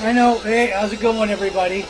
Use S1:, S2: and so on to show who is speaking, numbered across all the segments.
S1: I know. Hey, how's it going, everybody?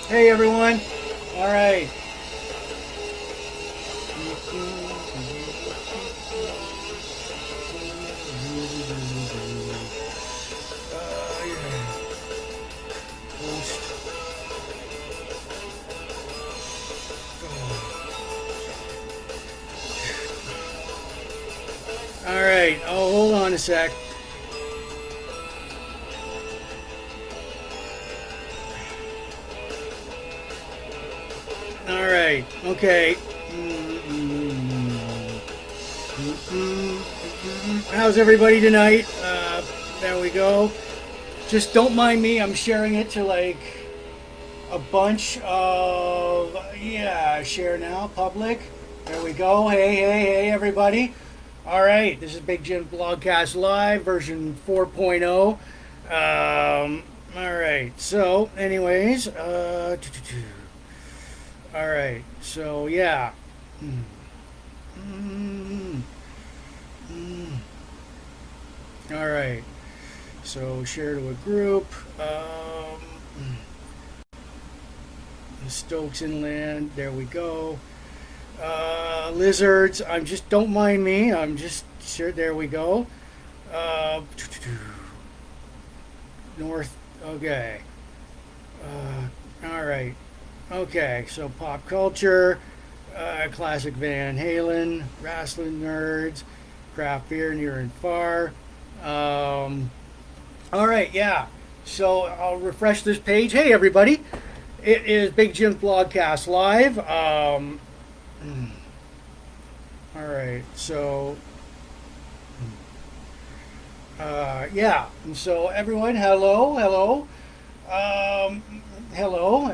S1: Hey everyone. All right. All right. Oh, hold on a sec. All right. Okay. How's everybody tonight? There we go. Just don't mind me. I'm sharing it to like a bunch of share now, public. There we go. Hey, everybody. All right. This is Big Jims Blogcast Live, version 4.0. All right. So, anyways, all right, so yeah. All right, so share to a group. Stokes Inland, there we go. Lizards, don't mind me. I'm just sure. There we go. North. Okay. All right. Okay, so pop culture, classic Van Halen, wrestling nerds, craft beer near and far. All right, yeah. So I'll refresh this page. Hey, everybody. It is Big Jims Blogcast Live. All right, so... yeah, so everyone, hello. Hello,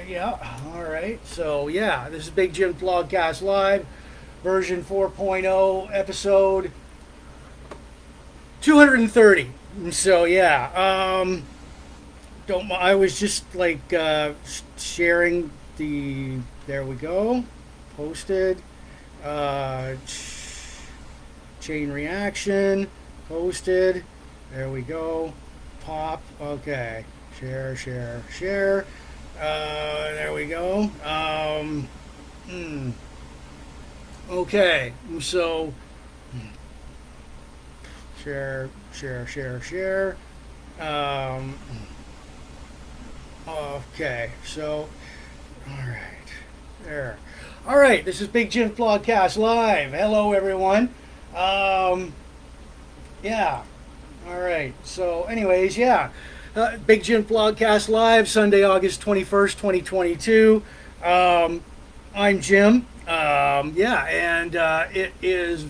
S1: yeah, all right. So, yeah, this is Big Jims Blogcast Live, version 4.0, episode 230. So, yeah, I was just like sharing the, there we go, posted, chain reaction, posted, there we go, pop, okay. Share. There we go. Okay, so share. Okay, so all right, there. All right, this is Big Jims Blogcast Live. Hello, everyone. Yeah. All right. So, anyways, yeah. Big Jims Blogcast Live, Sunday, August 21st, 2022. I'm Jim. And it is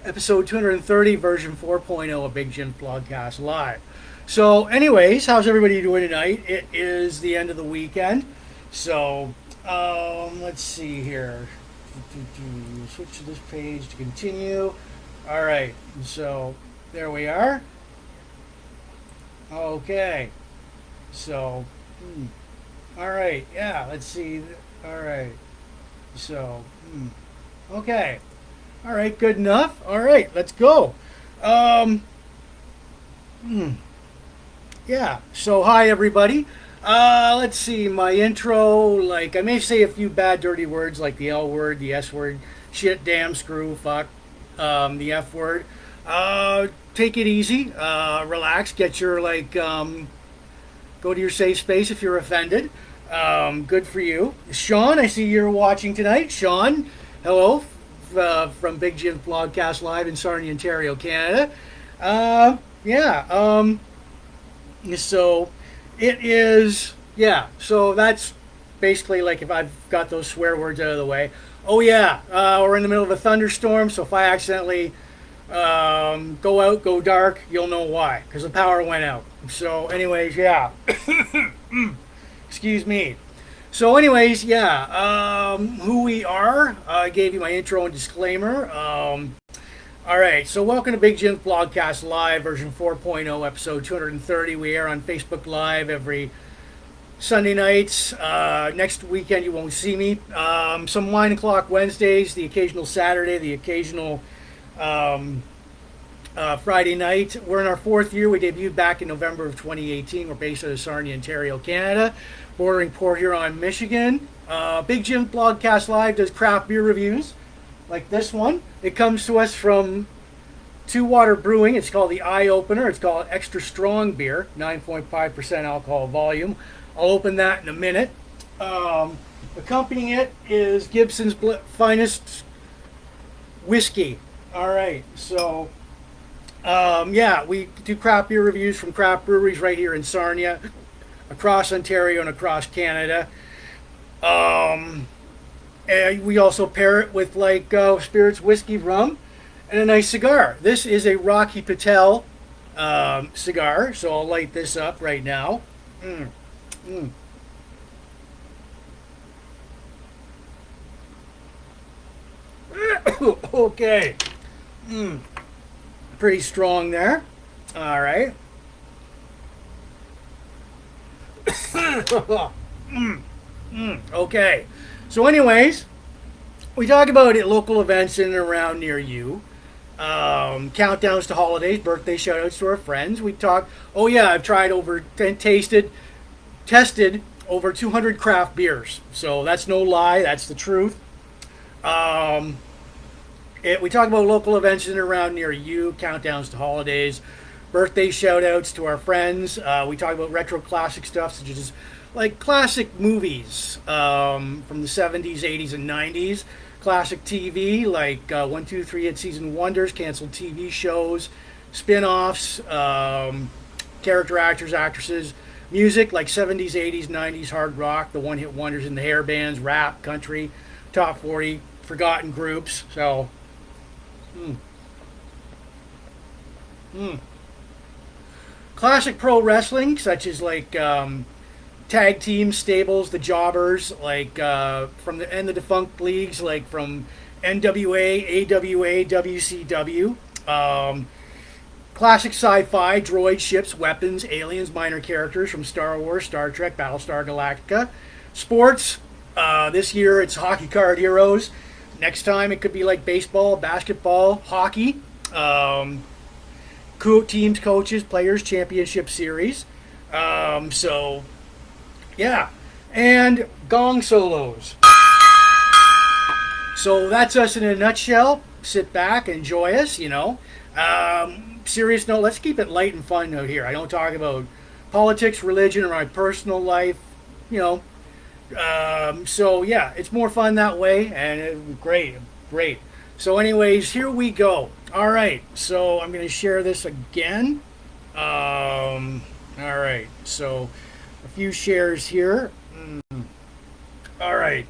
S1: episode 230, version 4.0 of Big Jims Blogcast Live. So, anyways, how's everybody doing tonight? It is the end of the weekend. So, let's see here. Switch to this page to continue. All right. So, there we are. Okay, so, all right, yeah, let's see, all right, so, okay, all right, good enough, all right, let's go, yeah, so hi everybody, let's see, my intro, like, I may say a few bad dirty words like the L word, the S word, shit, damn, screw, fuck, the F word, take it easy, relax, get your, like, go to your safe space if you're offended. Good for you. Sean, I see you're watching tonight. Sean, hello. from Big Jims Blogcast live in Sarnia, Ontario, Canada. Yeah. So it is. Yeah. So that's basically like if I've got those swear words out of the way. Oh yeah. We're in the middle of a thunderstorm, so if I accidentally go dark, you'll know why, because the power went out. So anyways, yeah. Excuse me. So anyways, yeah, who we are. I gave you my intro and disclaimer. All right, so welcome to Big Jims Blogcast Live, version 4.0, episode 230. We air on Facebook Live every Sunday nights. Next weekend you won't see me. Some wine o'clock Wednesdays, the occasional Saturday, the occasional Friday night. We're in our fourth year. We debuted back in November of 2018. We're based out of Sarnia, Ontario, Canada, bordering Port Huron, Michigan. Big Jims Blogcast Live does craft beer reviews like this one. It comes to us from Two Water Brewing. It's called the Eye Opener. It's called Extra Strong Beer, 9.5% alcohol volume. I'll open that in a minute. Accompanying it is Gibson's Finest Whiskey. All right, so yeah, we do craft beer reviews from craft breweries right here in Sarnia, across Ontario and across Canada. And we also pair it with like spirits, whiskey, rum, and a nice cigar. This is a Rocky Patel cigar, so I'll light this up right now. Okay. Pretty strong there. All right. Okay. So anyways, we talk about it, local events in and around near you. Countdowns to holidays, birthday shout-outs to our friends. We talk, oh yeah, I've tried tested over 200 craft beers. So that's no lie, that's the truth. We talk about local events in and around near you, countdowns to holidays, birthday shout-outs to our friends. We talk about retro classic stuff, such as like classic movies from the 70s, 80s, and 90s. Classic TV, like 1, 2, 3 Hit Season Wonders, canceled TV shows, spin-offs, character actors, actresses. Music, like 70s, 80s, 90s, hard rock, the one-hit wonders in the hair bands, rap, country, top 40, forgotten groups. So, classic pro wrestling, such as like tag team stables, the jobbers, like from the defunct leagues, like from NWA, AWA, WCW. Classic sci-fi, droid, ships, weapons, aliens, minor characters from Star Wars, Star Trek, Battlestar Galactica. Sports, this year it's hockey card heroes. Next time it could be like baseball, basketball, hockey. Cool teams, coaches, players, championship series. So, yeah. And gong solos. So that's us in a nutshell. Sit back, enjoy us, you know. Serious note, let's keep it light and fun out here. I don't talk about politics, religion, or my personal life, you know. So yeah, it's more fun that way, and great. So anyways, here we go. All right, so I'm going to share this again. All right, so a few shares here. All right.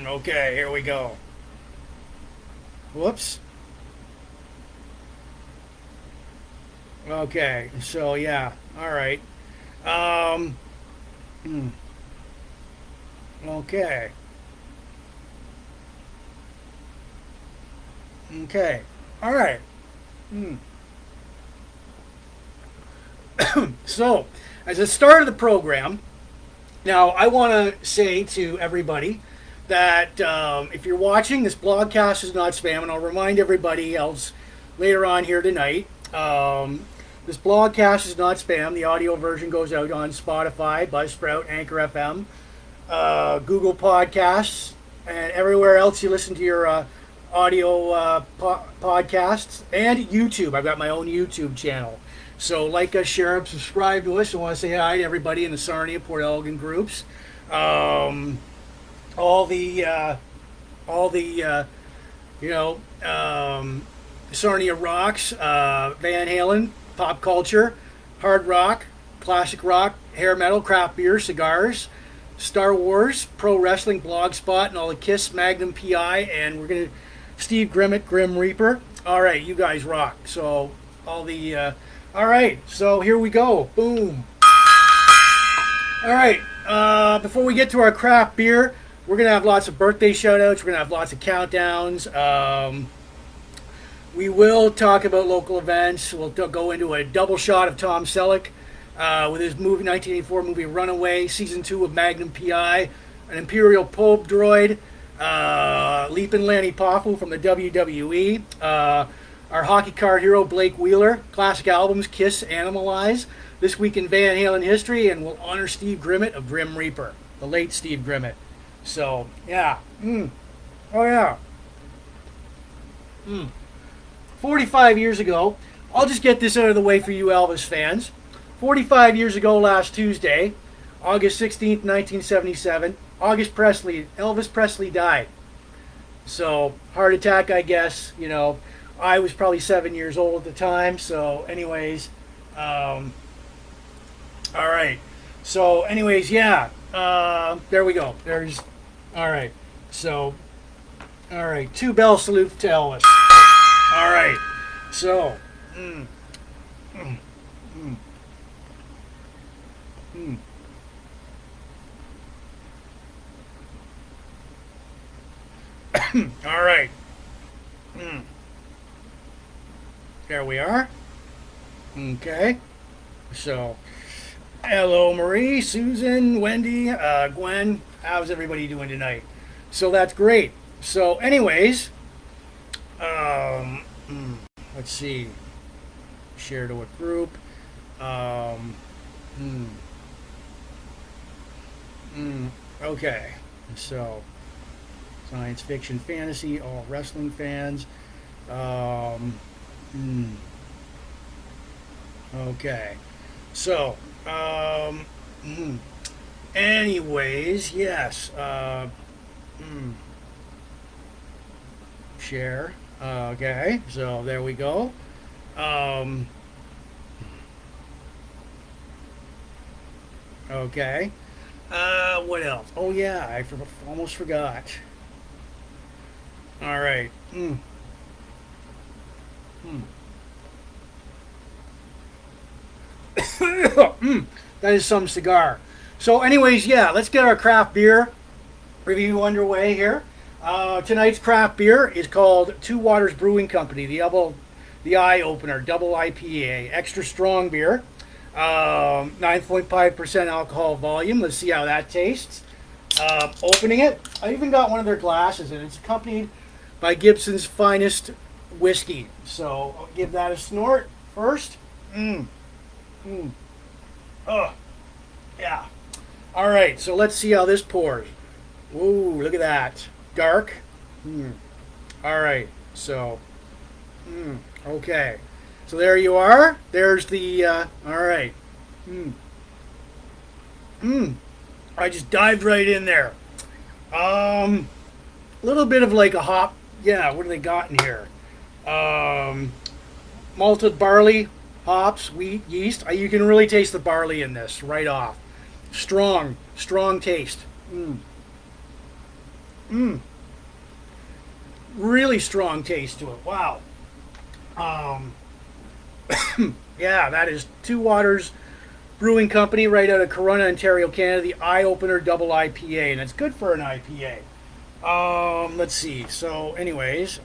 S1: Okay, here we go. Whoops. Okay, so yeah, all right. Okay. Okay, all right. So, as a start of the program, now I want to say to everybody that if you're watching, this blogcast is not spam, and I'll remind everybody else later on here tonight. This blogcast is not spam. The audio version goes out on Spotify, Buzzsprout, Anchor FM, Google Podcasts, and everywhere else you listen to your audio podcasts, and YouTube. I've got my own YouTube channel. So like us, share up, subscribe to us. I want to say hi to everybody in the Sarnia, Port Elgin groups. Um, all the you know, Sarnia rocks, Van Halen, pop culture, hard rock, classic rock, hair metal, craft beer, cigars, Star Wars, pro wrestling, blogspot, and all the Kiss, Magnum Pi, and we're gonna Steve Grimmett, Grim Reaper. All right, you guys rock. So all the all right, so here we go. Boom. All right, before we get to our craft beer, we're going to have lots of birthday shout-outs. We're going to have lots of countdowns. We will talk about local events. We'll go into a double shot of Tom Selleck with his 1984 movie Runaway, Season 2 of Magnum Pi, an Imperial Pope Droid, Leapin' Poffo from the WWE, our hockey card hero Blake Wheeler, classic albums Kiss-Animalize, This Week in Van Halen History, and we'll honor Steve Grimmett of Grim Reaper, the late Steve Grimmett. So, yeah. Oh, yeah. 45 years ago, I'll just get this out of the way for you Elvis fans. 45 years ago last Tuesday, August 16th, 1977, Elvis Presley died. So, heart attack, I guess. You know, I was probably 7 years old at the time. So, anyways, all right. So, anyways, yeah. There we go. All right. So, all right. 2 bell salute to Elvis. All right. So, all right. There we are. Okay. So, hello, Marie, Susan, Wendy, Gwen. How's everybody doing tonight? So that's great. So, anyways, let's see. Share to a group. Okay. So, science fiction, fantasy, all wrestling fans. Okay. So, anyways, yes. Share. Okay. So there we go. Okay. What else? Oh yeah, I almost forgot. All right. That is some cigar. So anyways, yeah, let's get our craft beer review underway here. Tonight's craft beer is called Two Waters Brewing Company, the Eye Opener Double IPA, extra strong beer, 9.5% alcohol volume. Let's see how that tastes. Opening it, I even got one of their glasses, and it's accompanied by Gibson's Finest Whiskey. So I'll give that a snort first. Oh, yeah. All right, so let's see how this pours. Ooh, look at that. Dark. All right, so, okay. So there you are. There's the, all right. I just dived right in there. A little bit of like a hop. Yeah, what do they got in here? Malted barley, hops, wheat, yeast. You can really taste the barley in this right off. Strong taste. Really strong taste to it. Wow. Yeah, that is Two Waters Brewing Company right out of Corona, Ontario, Canada. The Eye Opener Double IPA, and it's good for an IPA. Let's see. So, anyways,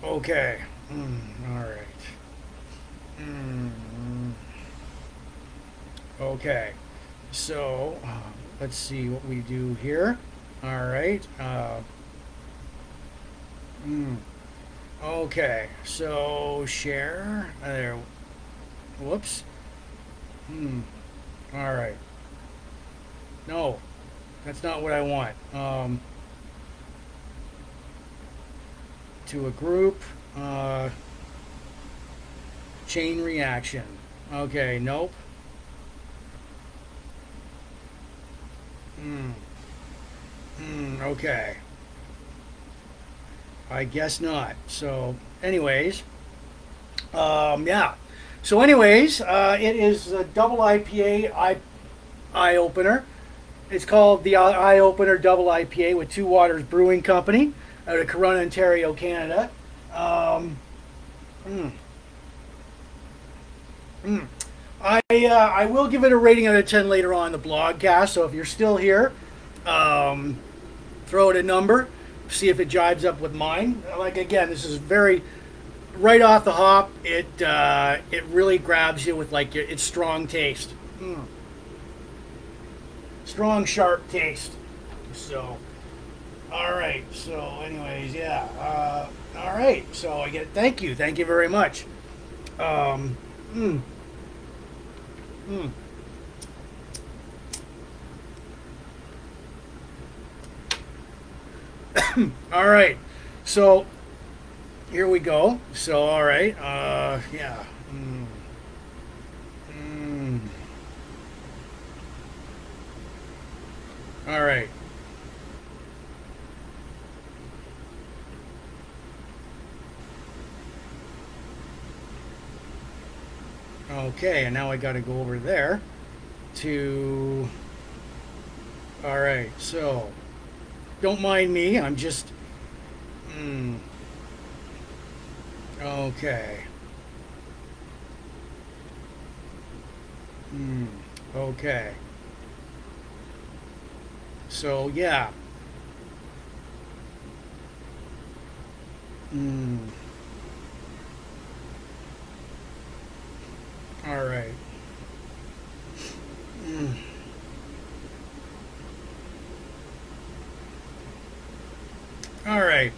S1: okay. All right. Okay. So, let's see what we do here. All right. Okay. So, share. There. Whoops. All right. No, that's not what I want. to a group. Chain reaction. Okay, nope. Okay. I guess not. So, anyways, yeah. So, anyways, it is a double IPA eye opener. It's called the Eye Opener Double IPA with Two Waters Brewing Company out of Corona, Ontario, Canada. Um, mm, I will give it a rating out of 10 later on in the blogcast. So if you're still here, um, throw it a number, see if it jives up with mine. Like again, this is very right off the hop. It really grabs you with like its strong taste, strong sharp taste. So, all right. So, anyways, yeah. All right. So I get thank you very much. Um, mm, mm. All right. So here we go. So all right. Yeah. Mm. All right. Okay, and now I got to go over there to. All right. So don't mind me. I'm just. Okay. Okay. So yeah. Mm, all right. Mm, all right.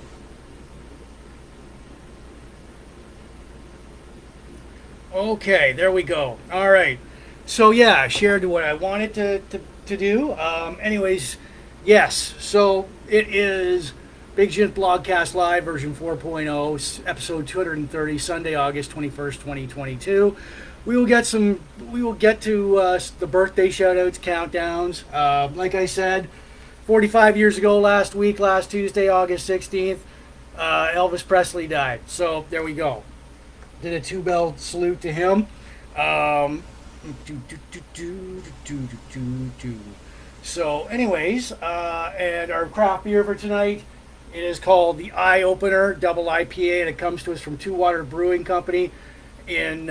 S1: Okay, there we go. All right. So yeah, I shared what I wanted to do. Anyways, yes. So it is Big Jims Blogcast Live version 4.0, episode 230, Sunday, August 21st, 2022. We will get some. We will get to the birthday shoutouts, countdowns. Like I said, 45 years ago, last Tuesday, August 16th, Elvis Presley died. So there we go. Did a two-bell salute to him. So, anyways, and our craft beer for tonight, it is called the Eye Opener Double IPA, and it comes to us from Two Water Brewing Company in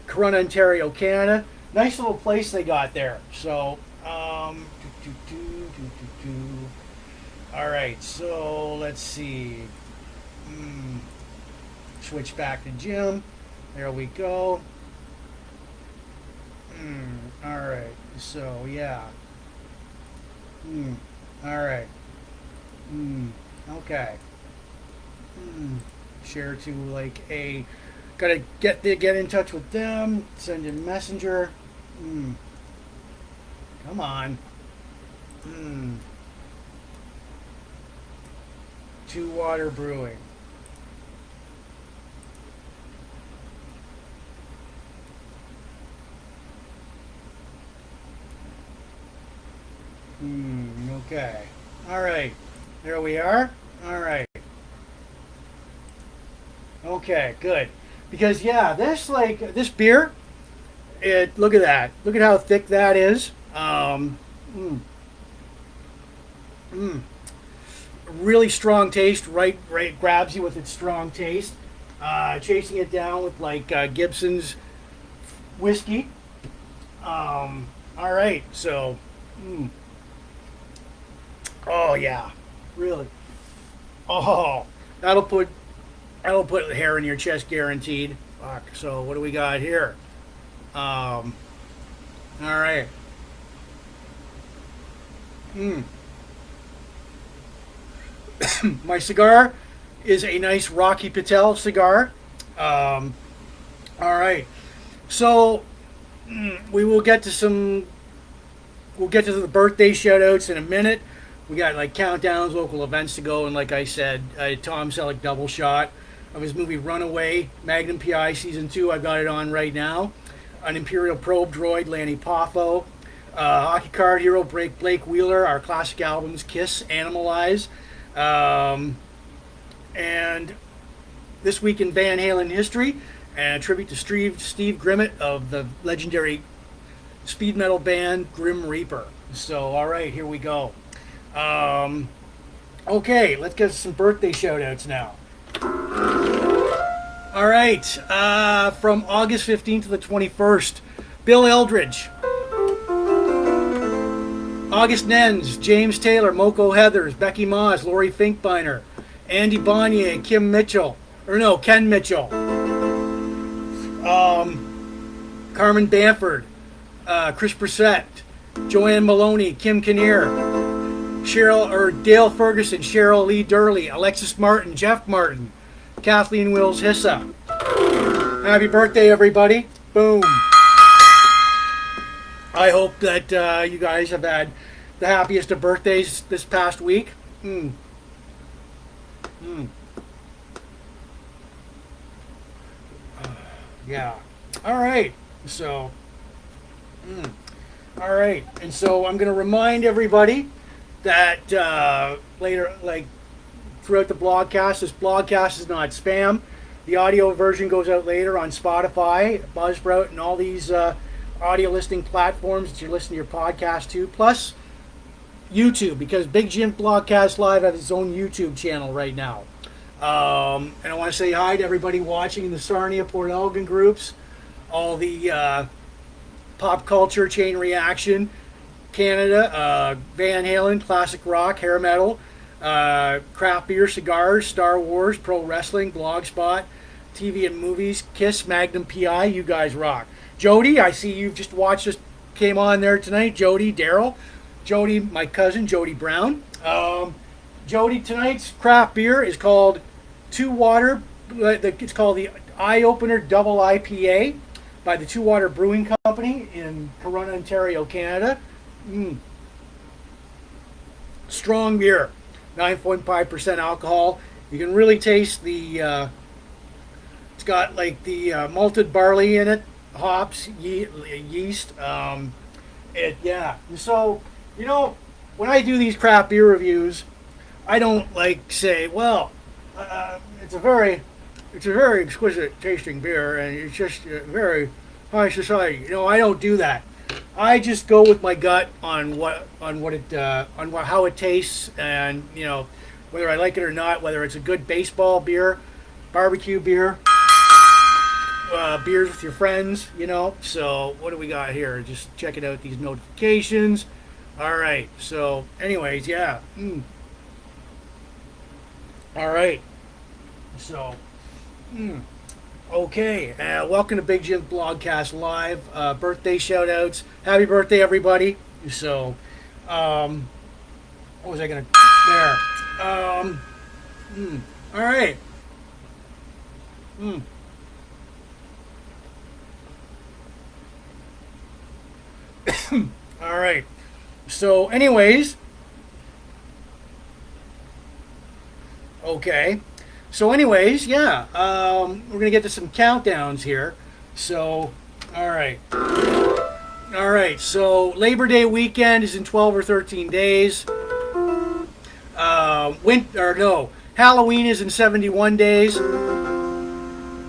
S1: Corona, Ontario, Canada. Nice little place they got there. So, all right. So let's see. Switch back to Jim. There we go. All right. So yeah. All right. Okay. Share to like a. Gotta get in touch with them. Send in messenger. Come on. Two Water Brewing. Okay. All right. There we are. All right. Okay, good. Because yeah, this beer, look at that. Look at how thick that is. Really strong taste. Right. Grabs you with its strong taste. Chasing it down with like Gibson's whiskey. All right. So. Oh yeah, really. Oh, that'll put hair in your chest guaranteed. Fuck. So what do we got here? All right. My cigar is a nice Rocky Patel cigar. All right. So we will get to some. We'll get to the birthday shoutouts in a minute. We got like countdowns, local events to go, and like I said, Tom Selleck double shot of his movie Runaway, Magnum Pi Season 2. I've got it on right now. An Imperial probe droid, Lanny Poffo. Hockey card hero, Blake Wheeler. Our classic albums, Kiss-Animalize. And this week in Van Halen history, and a tribute to Steve Grimmett of the legendary speed metal band Grim Reaper. So, all right, here we go. Okay, let's get some birthday shout-outs now. All right, from August 15th to the 21st, Bill Eldridge. August Nens, James Taylor, Moko Heathers, Becky Moss, Lori Finkbeiner, Andy Bonnier, Ken Mitchell. Carmen Bamford, Chris Brissett, Joanne Maloney, Kim Kinnear, Dale Ferguson, Cheryl Lee Durley, Alexis Martin, Jeff Martin, Kathleen Wills Hissa. Happy birthday, everybody. Boom. I hope that you guys have had the happiest of birthdays this past week. Yeah. All right. So, all right. And so I'm going to remind everybody that later, like throughout the blogcast, this blogcast is not spam. The audio version goes out later on Spotify, Buzzsprout, and all these audio listening platforms that you listen to your podcast to, plus YouTube, because Big Jims Blogcast Live has its own YouTube channel right now. And I want to say hi to everybody watching in the Sarnia, Port Elgin groups, all the pop culture, Chain Reaction, Canada, Van Halen, classic rock, hair metal, craft beer, cigars, Star Wars, pro wrestling, Blogspot, TV and movies, Kiss, Magnum Pi. You guys rock. Jody, I see you've just watched us, came on there tonight. Jody, Daryl, Jody, my cousin, Jody Brown. Jody, tonight's craft beer is called Two Water. It's called the Eye Opener Double IPA by the Two Water Brewing Company in Corona, Ontario, Canada. Strong beer, 9.5% alcohol. You can really taste the. It's got like the malted barley in it, hops, yeast. So when I do these craft beer reviews, I don't like say, well, it's a very exquisite tasting beer, and it's just very high society. I don't do that. I just go with my gut on how it tastes, and whether I like it or not, whether it's a good baseball beer, barbecue beer, beers with your friends. So what do we got here? Just checking out these notifications. All right. So, anyways, yeah. All right. So, okay. Welcome to Big Jims Blogcast Live. Birthday shout-outs. Happy birthday, everybody. So, what was I going to... There. All right. All right. So, anyways... Okay. So anyways, yeah, we're going to get to some countdowns here. So, all right. All right, so Labor Day weekend is in 12 or 13 days. Halloween is in 71 days.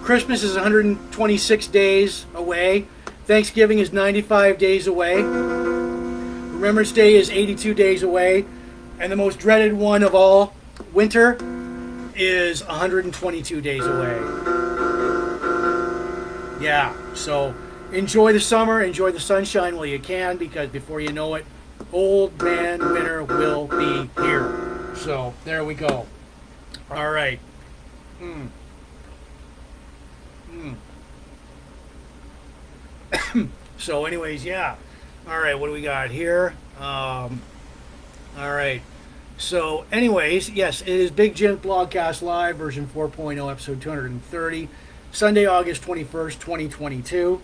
S1: Christmas is 126 days away. Thanksgiving is 95 days away. Remembrance Day is 82 days away. And the most dreaded one of all, winter, is 122 days away. Yeah, so enjoy the summer, enjoy the sunshine while you can, because before you know it, old man winter will be here. So there we go. All right. So anyways, yeah. All right, what do we got here? All right. So, anyways, yes, it is Big Jims Blogcast Live, version 4.0, episode 230, Sunday, August 21st, 2022.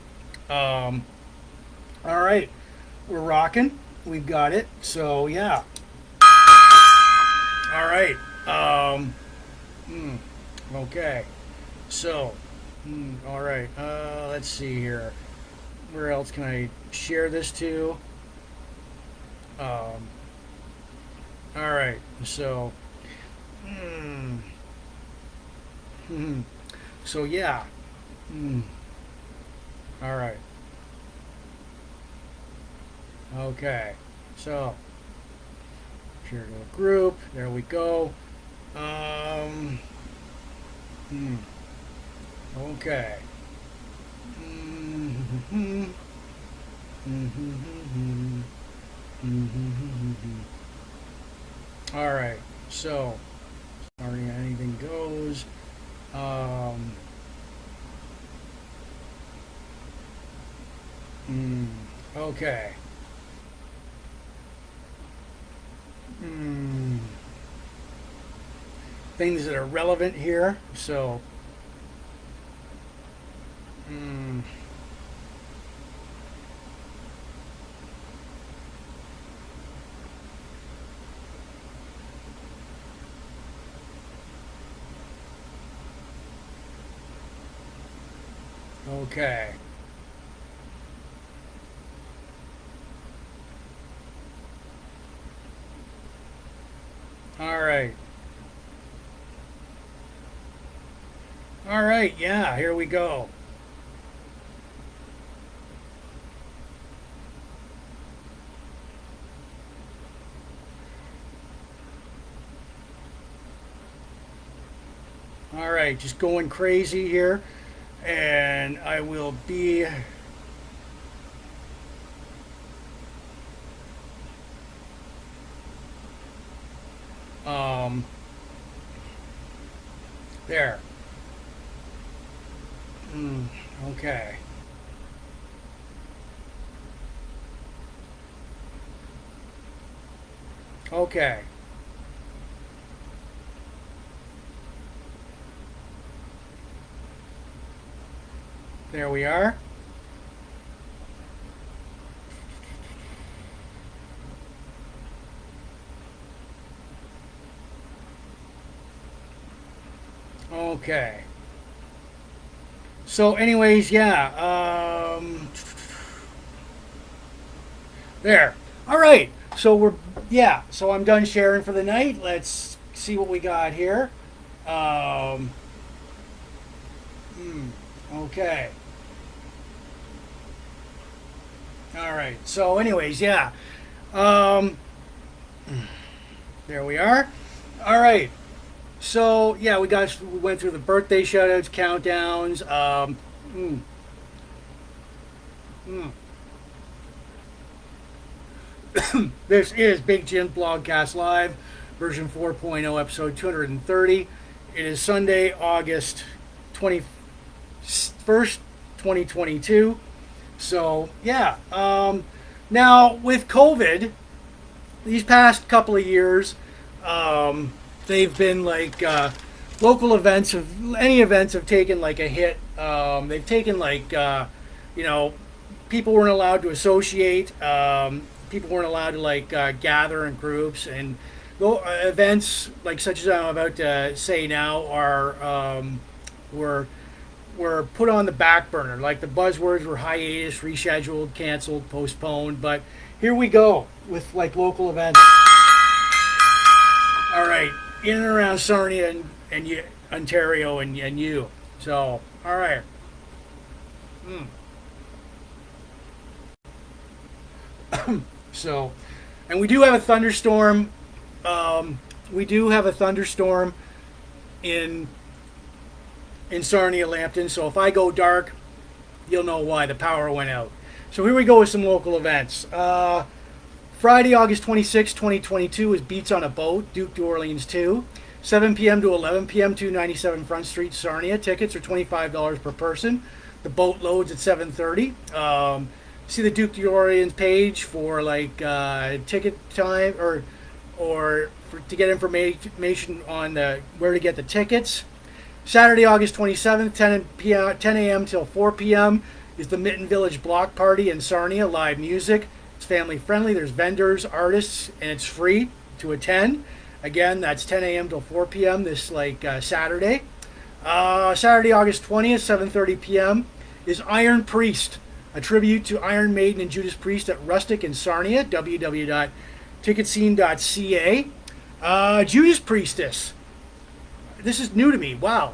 S1: All right, we're rocking. We've got it. So, yeah. All right. Hmm, okay. So, all right. Let's see here. Where else can I share this to? Um, all right. So, mm, hmm, so yeah. Mm, all right. Okay. So, share to a group. There we go. Um, hmm, okay. Mm-hmm. Mm-hmm. Mm-hmm. All right. So, sorry, anything goes. Um, mm, okay. Mm, things that are relevant here. So, mm, okay. All right. All right. Yeah, here we go. All right. Just going crazy here. And I will be. Um, there. Mm, okay. Okay. There we are. Okay. So, anyways, yeah. There. All right. So we're yeah. So I'm done sharing for the night. Let's see what we got here. Um, hmm, okay. All right. So, anyways, yeah. Um, there we are. All right. So yeah, we went through the birthday shoutouts, countdowns. Mm, mm. This is Big Jim Blogcast Live, version 4.0, episode 230. It is Sunday, August 21st, 2022. So yeah. Now with COVID, these past couple of years, they've been like local events of any events have taken like a hit. They've taken like you know, people weren't allowed to associate. People weren't allowed to like gather in groups, and events like such as I'm about to say now are were put on the back burner. Like the buzzwords were hiatus, rescheduled, canceled, postponed. But here we go with like local events. All right, in and around Sarnia and you, Ontario and you. So, all right. Mm. So, and we do have a thunderstorm. We do have a thunderstorm in Sarnia, Lambton. So if I go dark, you'll know why. The power went out. So here we go with some local events. Friday, August 26, 2022 is Beats on a Boat, Duke New Orleans 2. 7 p.m. to 11 p.m., 297 Front Street, Sarnia. Tickets are $25 per person. The boat loads at 7:30. See the Duke New Orleans page for like ticket time to get information on where to get the tickets. Saturday, August 27th, 10 a.m. till 4 p.m. is the Mitten Village Block Party in Sarnia. Live music. It's family friendly. There's vendors, artists, and it's free to attend. Again, that's 10 a.m. till 4 p.m. this Saturday. Saturday, August 20th, 7:30 p.m. is Iron Priest, a tribute to Iron Maiden and Judas Priest at Rustic in Sarnia. www.ticketscene.ca. Judas Priestess. This is new to me. Wow.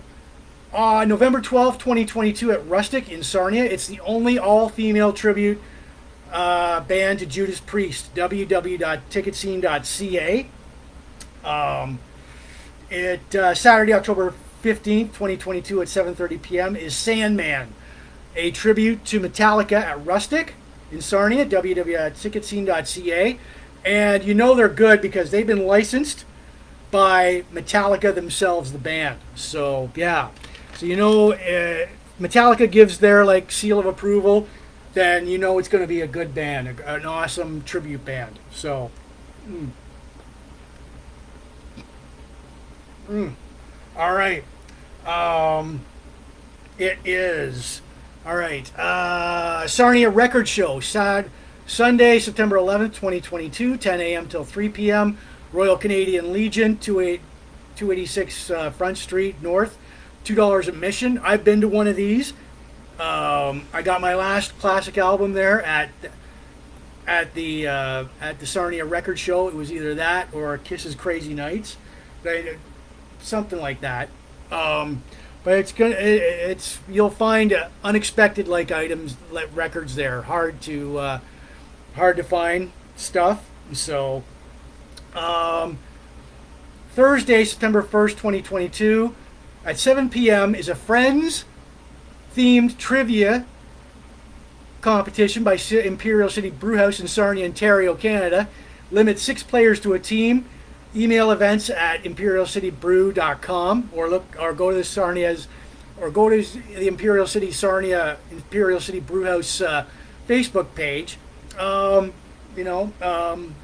S1: November 12th, 2022 at Rustic in Sarnia. It's the only all-female tribute band to Judas Priest. www.ticketscene.ca. Saturday, October 15th, 2022 at 7:30 p.m. is Sandman, a tribute to Metallica at Rustic in Sarnia. www.ticketscene.ca. And you know they're good because they've been licensed by Metallica themselves, the band. So, yeah. So, Metallica gives their, seal of approval, then you know it's going to be a good band, an awesome tribute band. So, all right. It is, all right, Sarnia Record Show, Sunday, September 11th, 2022, 10 a.m. till 3 p.m., Royal Canadian Legion, 286 Front Street North, $2 admission. I've been to one of these. I got my last classic album there at the Sarnia Record Show. It was either that or Kiss's Crazy Nights, something like that. But you'll find unexpected items, records there, hard to find stuff. So Thursday, September 1st, 2022, at 7 p.m. is a Friends themed trivia competition by Imperial City Brewhouse in Sarnia, Ontario, Canada. Limit 6 players to a team. Email events at imperialcitybrew.com or go to the Sarnia's or go to the Imperial City Sarnia Imperial City Brewhouse Facebook page.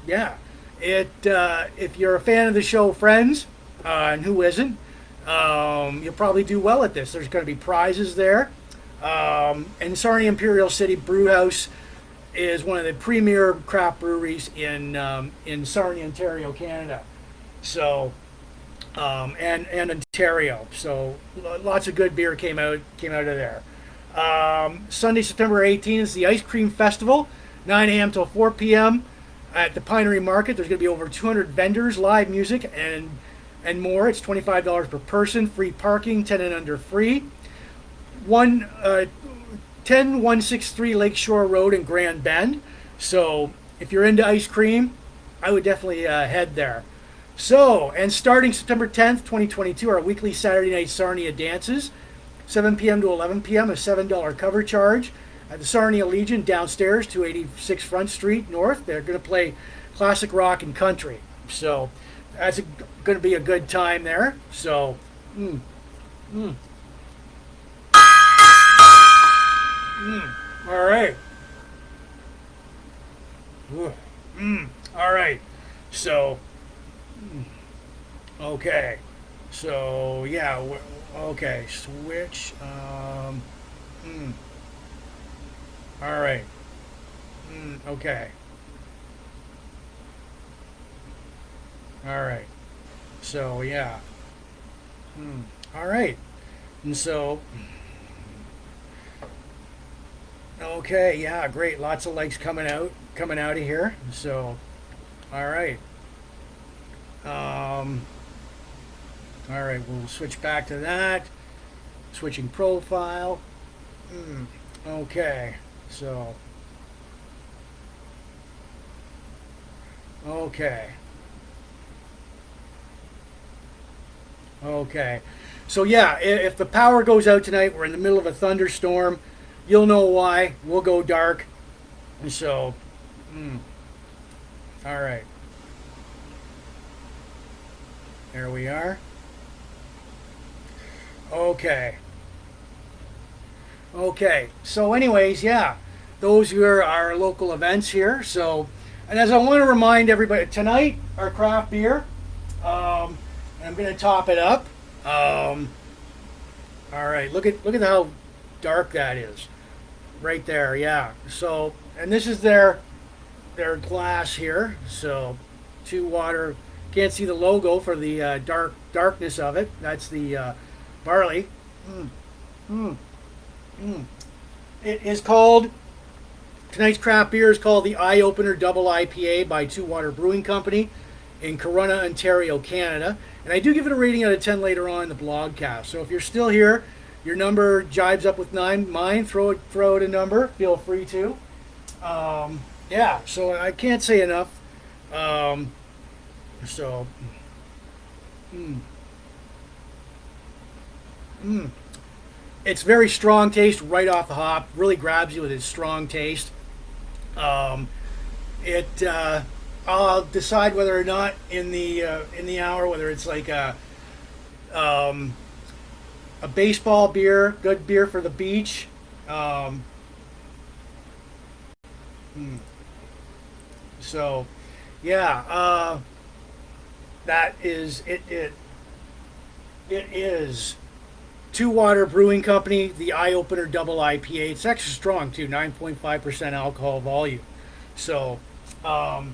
S1: Yeah. If you're a fan of the show Friends, and who isn't, you'll probably do well at this. There's going to be prizes there. And Sarnia Imperial City Brewhouse is one of the premier craft breweries in Sarnia, Ontario, Canada. So, and Ontario. So lots of good beer came out of there. Sunday, September 18th is the Ice Cream Festival, 9 a.m. till 4 p.m. at the Pinery Market. There's going to be over 200 vendors, live music, and more. It's $25 per person, free parking, 10 and under free. 10163 Lakeshore Road in Grand Bend. So if you're into ice cream, I would definitely head there. So, and starting September 10th, 2022, our weekly Saturday night Sarnia dances, 7 p.m. to 11 p.m., a $7 cover charge at the Sarnia Legion downstairs, 286 Front Street North. They're going to play classic rock and country. So that's going to be a good time there. So, all right. All right. So, okay. So, yeah. Okay. Switch. All right. Okay. All right. So, yeah. All right. And so, okay, yeah, great. Lots of likes coming out of here. So, all right. All right, we'll switch back to that. Switching profile. Okay. So, okay. Okay. So, yeah, if the power goes out tonight, we're in the middle of a thunderstorm. You'll know why. We'll go dark. And so, all right. There we are. Okay. Okay. So anyways, yeah. Those are our local events here. So, and as I want to remind everybody, tonight, our craft beer, I'm going to top it up. All right. Look at how dark that is. Right there, yeah. So, and this is their glass here. So, 2 water Can't see the logo for the darkness of it. That's the barley. Mm, mm, mm. It is called, tonight's craft beer is called the Eye Opener Double IPA by Two Water Brewing Company in Corunna, Ontario, Canada. And I do give it a rating out of 10 later on in the blogcast. So if you're still here, your number jives up with mine, throw it a number. Feel free to. Yeah, so I can't say enough. So, it's very strong taste right off the hop. Really grabs you with its strong taste. I'll decide whether or not in the hour whether it's like a baseball beer, good beer for the beach. So, yeah, that is it. It is Two Water Brewing Company, the Eye Opener Double IPA. It's extra strong too, 9.5% alcohol volume. So, and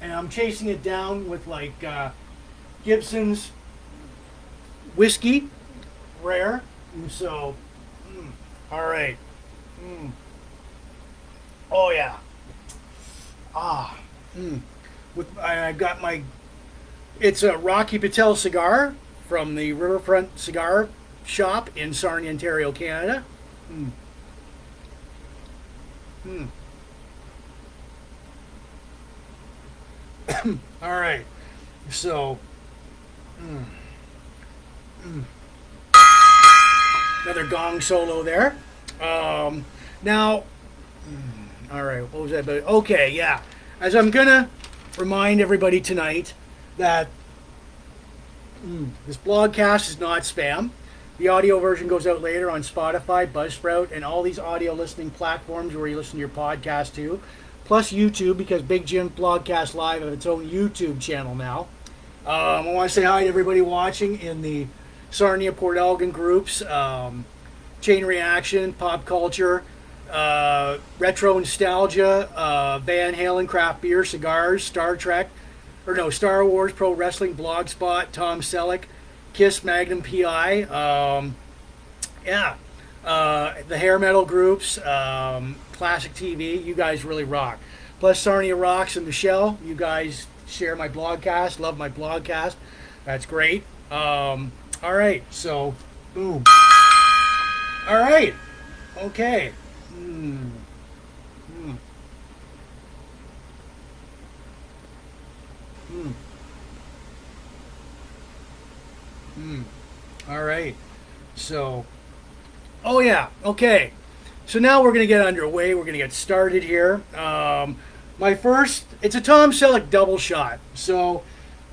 S1: I'm chasing it down with like Gibson's whiskey, rare. So, all right. Oh yeah. I got my. It's a Rocky Patel cigar from the Riverfront Cigar Shop in Sarnia, Ontario, Canada. All right. So, another gong solo there. Now, all right. What was that about? Okay, yeah. As I'm gonna remind everybody tonight that this blogcast is not spam. The audio version goes out later on Spotify, Buzzsprout, and all these audio listening platforms where you listen to your podcast to, plus YouTube, because Big Jims Blogcast Live has its own YouTube channel now. I want to say hi to everybody watching in the Sarnia Port Elgin groups, Chain Reaction, Pop Culture, Retro Nostalgia, Van Halen, Craft Beer, Cigars, Star Wars, Pro Wrestling, Blogspot, Tom Selleck, Kiss, Magnum Pi, the hair metal groups, Classic TV. You guys really rock. Plus Sarnia Rocks and Michelle. You guys share my blogcast, love my blogcast. That's great. All right, so boom. All right, okay. All right. So, oh yeah. Okay. So now we're going to get underway. We're going to get started here. My first, it's a Tom Selleck double shot. So,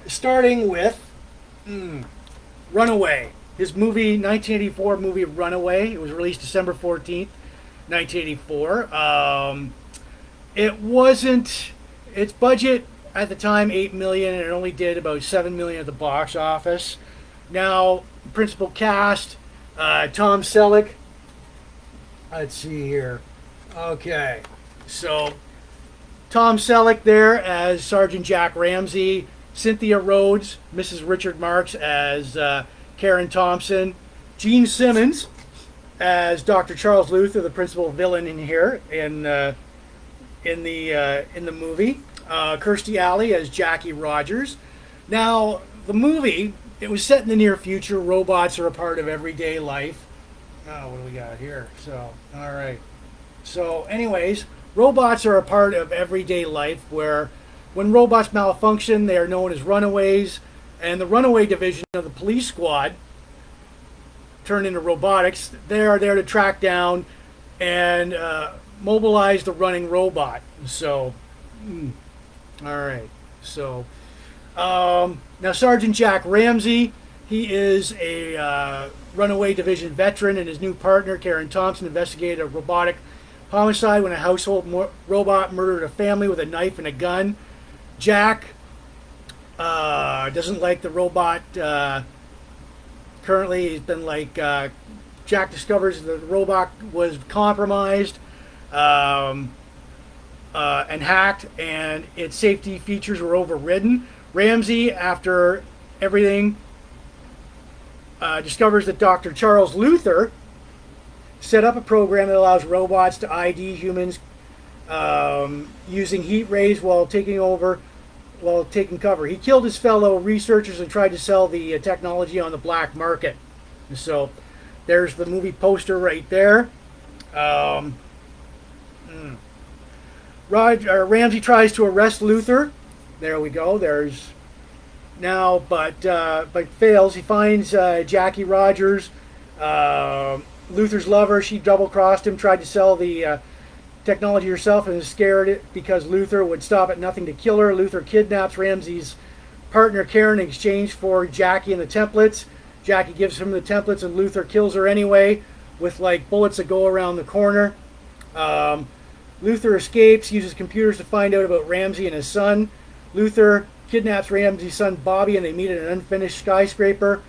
S1: starting with Runaway. His movie, 1984 movie Runaway. It was released December 14th, 1984. It wasn't, its budget at the time, $8 million, and it only did about $7 million at the box office. Now, principal cast, Tom Selleck. Let's see here. Okay, so Tom Selleck there as Sergeant Jack Ramsey, Cynthia Rhodes, Mrs. Richard Marks as Karen Thompson, Gene Simmons as Dr. Charles Luther, the principal villain in here in the movie. Kirstie Alley as Jackie Rogers. Now, the movie, it was set in the near future. Robots are a part of everyday life. Oh, what do we got here? So, all right. So, anyways, robots are a part of everyday life where when robots malfunction, they are known as runaways. And the runaway division of the police squad, turned into robotics, they are there to track down and mobilize the running robot. So, all right. So, now Sergeant Jack Ramsey, he is a runaway division veteran, and his new partner, Karen Thompson, investigated a robotic homicide when a household robot murdered a family with a knife and a gun. Jack doesn't like the robot. Currently, he's been like, Jack discovers the robot was compromised and hacked, and its safety features were overridden. Ramsey, after everything, discovers that Dr. Charles Luther set up a program that allows robots to ID humans using heat rays while taking cover. He killed his fellow researchers and tried to sell the technology on the black market. So there's the movie poster right there. Ramsey tries to arrest Luther. There we go. There's now, but fails. He finds Jackie Rogers, Luther's lover. She double-crossed him, tried to sell the technology herself, and is scared because Luther would stop at nothing to kill her. Luther kidnaps Ramsey's partner Karen in exchange for Jackie and the templates. Jackie gives him the templates, and Luther kills her anyway with like bullets that go around the corner. Luther escapes, uses computers to find out about Ramsey and his son. Luther kidnaps Ramsey's son Bobby, and they meet at an unfinished skyscraper.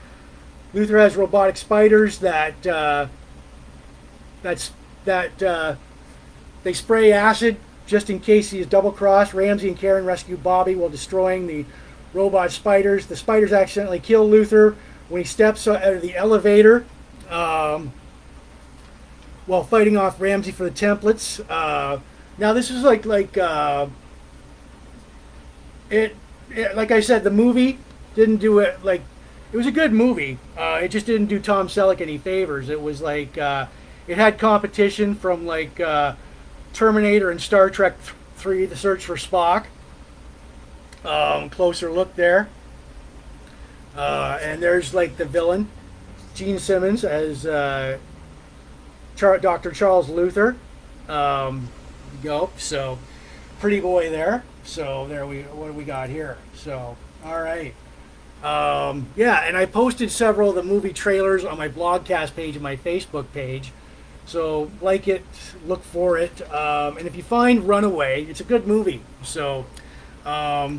S1: Luther has robotic spiders that they spray acid just in case he is double-crossed. Ramsey and Karen rescue Bobby while destroying the robot spiders. The spiders accidentally kill Luther when he steps out of the elevator while fighting off Ramsey for the templates. Now this is like I said, the movie didn't do it like it was a good movie. It just didn't do Tom Selleck any favors. It was like it had competition from like Terminator and Star Trek 3: The Search for Spock. Closer look there. And there's like the villain, Gene Simmons as Dr. Charles Luther. Go. So pretty boy there. So what do we got here? So all right. Yeah, and I posted several of the movie trailers on my Blogcast page and my Facebook page. So like it, look for it. And if you find Runaway, it's a good movie. So yeah.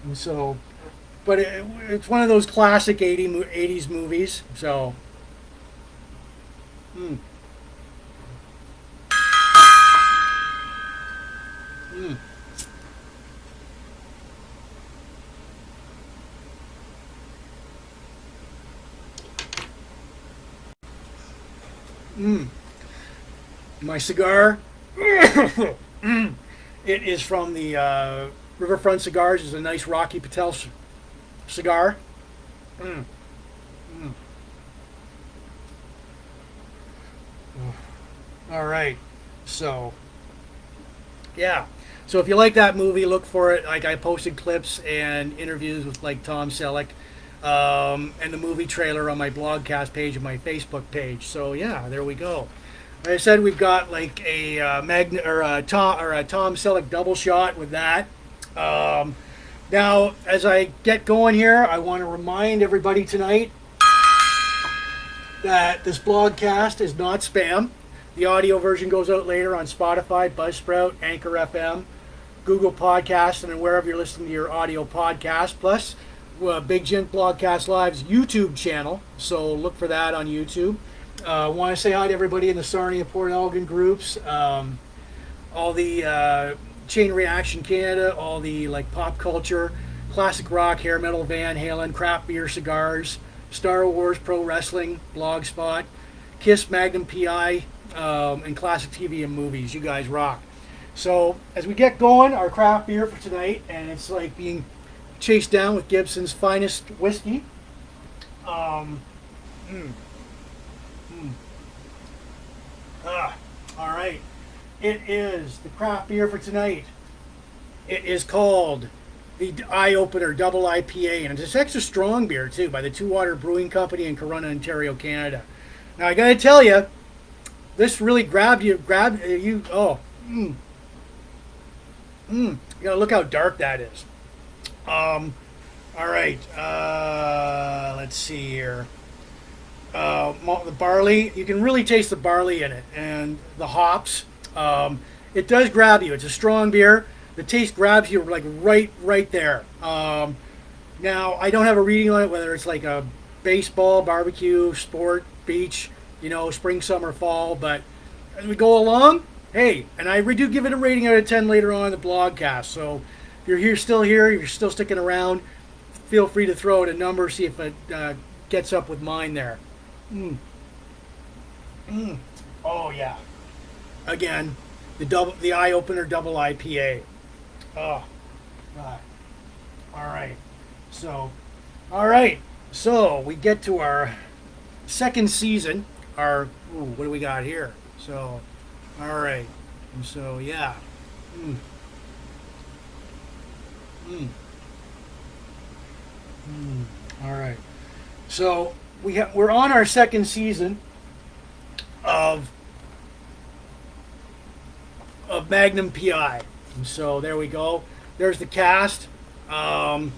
S1: And so, but it's one of those classic 80s movies. So. My cigar. It is from the Riverfront Cigars. It's a nice Rocky Patel cigar. All right. So, yeah. So if you like that movie, look for it. Like I posted clips and interviews with like Tom Selleck. And the movie trailer on my Blogcast page and my Facebook page. So yeah, there we go. Like I said, we've got like a Tom Selleck double shot with that. Now, as I get going here, I want to remind everybody tonight that this Blogcast is not spam. The audio version goes out later on Spotify, Buzzsprout, Anchor FM, Google Podcasts, and then wherever you're listening to your audio podcast. Plus, Big Jims Blogcast Live's YouTube channel, so look for that on YouTube. I want to say hi to everybody in the Sarnia and Port Elgin groups, all the Chain Reaction Canada, all the like pop culture, classic rock, hair metal, Van Halen, craft beer, cigars, Star Wars, pro wrestling, Blogspot, Kiss, Magnum Pi, and classic TV and movies. You guys rock. So as we get going, our craft beer for tonight, and it's like being chased down with Gibson's finest whiskey. All right. It is the craft beer for tonight. It is called the Eye Opener Double IPA, and it's extra strong beer too by the Two Water Brewing Company in Corunna, Ontario, Canada. Now I gotta tell you, this really grabbed you. Oh, you gotta look how dark that is. All right. Let's see here. The barley, you can really taste the barley in it, and the hops. It does grab you. It's a strong beer. The taste grabs you like right there. Now I don't have a reading on it, whether it's like a baseball, barbecue, sport, beach, spring, summer, fall. But as we go along, hey, and I do give it a rating out of 10 later on in the blogcast. So if you're still sticking around, feel free to throw out a number, see if it gets up with mine there. Mm. Mm. Oh yeah. Again, the Eye Opener Double IPA. Oh, God. All right. So, all right. So we get to our second season. What do we got here? So, all right. And so yeah. Mm. Mm. Mm. All right. So we're on our second season of Magnum Pi. And so there we go. There's the cast. Um,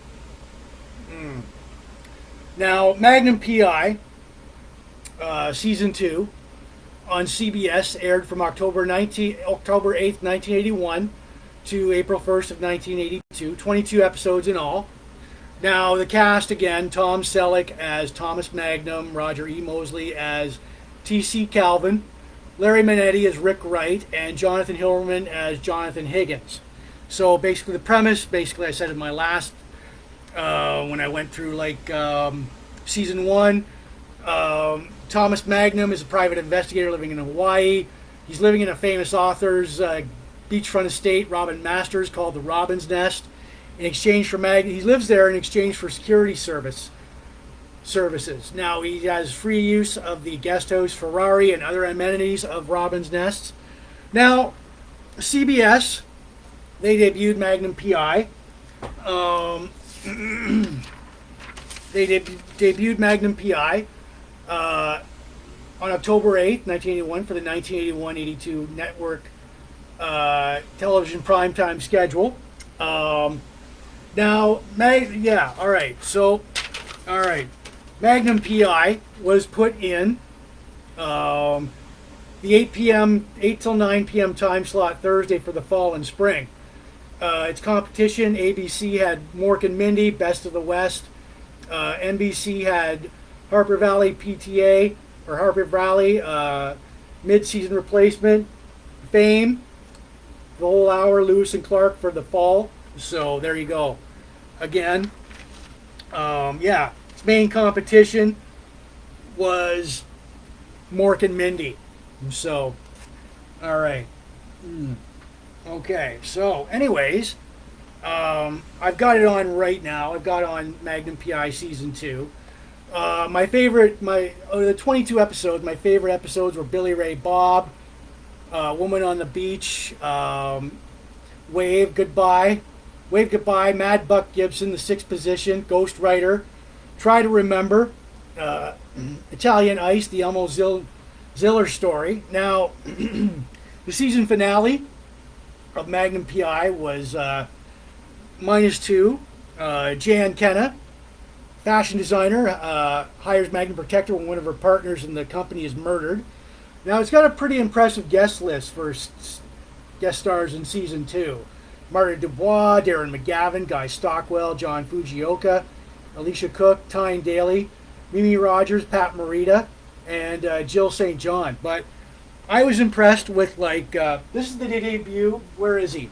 S1: mm. Now Magnum Pi, season 2 on CBS aired from October 8th, 1981 to April 1st of 1982. 22 episodes in all. Now the cast again: Tom Selleck as Thomas Magnum, Roger E. Mosley as T.C. Calvin, Larry Manetti as Rick Wright, and Jonathan Hillerman as Jonathan Higgins. So basically, the premise, I said in my last when I went through season 1. Thomas Magnum is a private investigator living in Hawaii. He's living in a famous author's beachfront estate, Robin Masters, called the Robin's Nest. In exchange for he lives there in exchange for security services. Now he has free use of the guest house, Ferrari, and other amenities of Robin's Nest. Now, CBS, they debuted Magnum Pi. They debuted Magnum Pi on October 8th, 1981 for the 1981-82 network television primetime schedule. Now, all right. So, all right. Magnum Pi was put in the 8 till 9 p.m. time slot Thursday for the fall and spring. Its competition, ABC had Mork and Mindy, Best of the West. NBC had Harper Valley PTA, or Harper Valley mid-season replacement, Fame, the whole hour, Lewis and Clark for the fall. So there you go. Again, its main competition was Mork and Mindy. So, all right. Okay, so anyways, I've got it on right now. I've got on Magnum Pi Season 2. My favorite, the 22 episodes, my favorite episodes were Billy Ray Bob, Woman on the Beach, Wave Goodbye, Mad Buck Gibson, The Sixth Position, Ghost Rider, Try to Remember, Italian Ice, the Elmo Ziller story. Now, the season finale of Magnum Pi was -2. Jan Kenna, fashion designer, hires Magnum Protector when one of her partners in the company is murdered. Now, it's got a pretty impressive guest list for guest stars in season 2. Marta Dubois, Darren McGavin, Guy Stockwell, John Fujioka, Alicia Cook, Tyne Daly, Mimi Rogers, Pat Morita, and Jill St. John. But I was impressed with, this is the debut. Where is he?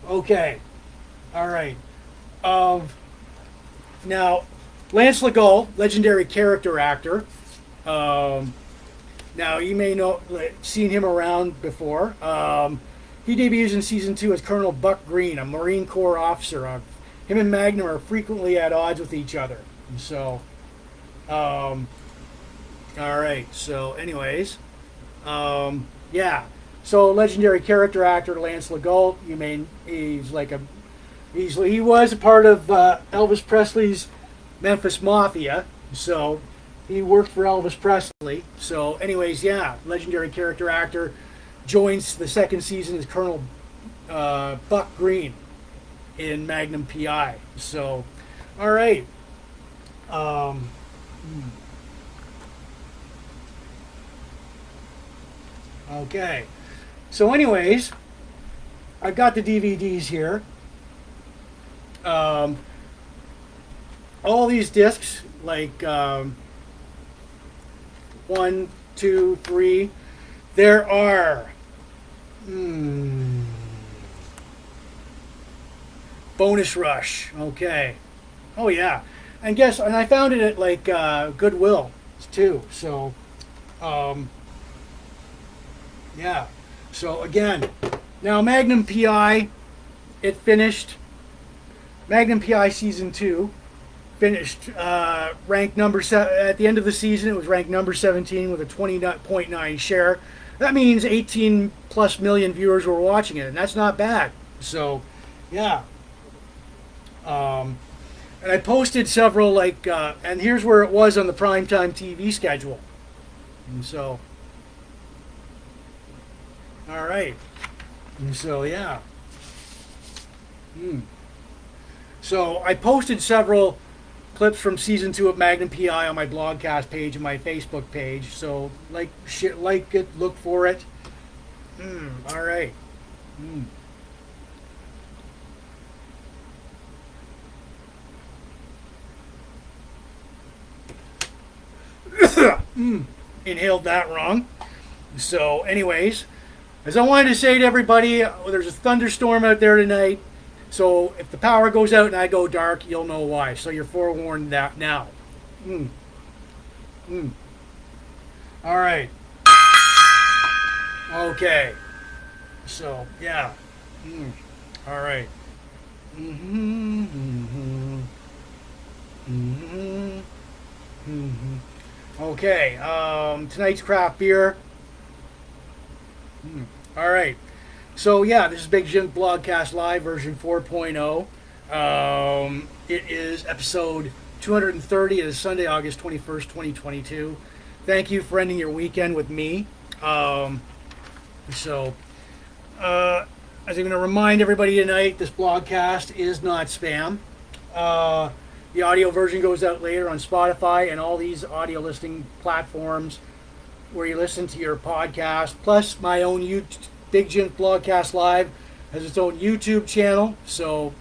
S1: Okay. All right. Now, Lance Legault, legendary character actor. Now, you may know, seen him around before. He debuts in season 2 as Colonel Buck Green, a Marine Corps officer. Him and Magnum are frequently at odds with each other. So, all right. So, anyways, So, legendary character actor Lance Legault. He was a part of Elvis Presley's Memphis Mafia. So, he worked for Elvis Presley. So, anyways, legendary character actor. Joins the second season as Colonel Buck Green in Magnum Pi. So, all right. Okay. So, anyways, I've got the DVDs here. All these discs, 1, 2, 3. There are Hmm. Bonus Rush. Okay. Oh yeah. And I found it at like Goodwill too. So, um, yeah. So again, now Magnum PI, it finished. Magnum PI season 2 finished ranked number at the end of the season. It was ranked number 17 with a 20.9 share. That means 18 plus million viewers were watching it, and that's not bad. So, yeah. And I posted several and here's where it was on the primetime TV schedule. And so, all right. And so, yeah. So I posted several clips from season 2 of Magnum PI on my Blogcast page and my Facebook page. So like it, look for it. All right. Inhaled that wrong. So, anyways, as I wanted to say to everybody, there's a thunderstorm out there tonight. So if the power goes out and I go dark, you'll know why. So you're forewarned that now. All right. Okay. So yeah. All right. Okay. Tonight's craft beer. All right. So yeah, this is Big Jims Blogcast Live version 4.0. It is episode 230. It is Sunday, August 21st, 2022. Thank you for ending your weekend with me. As I'm going to remind everybody tonight, this blogcast is not spam. The audio version goes out later on Spotify and all these audio listening platforms where you listen to your podcast, plus my own YouTube. Big Jims Blogcast Live has its own YouTube channel, so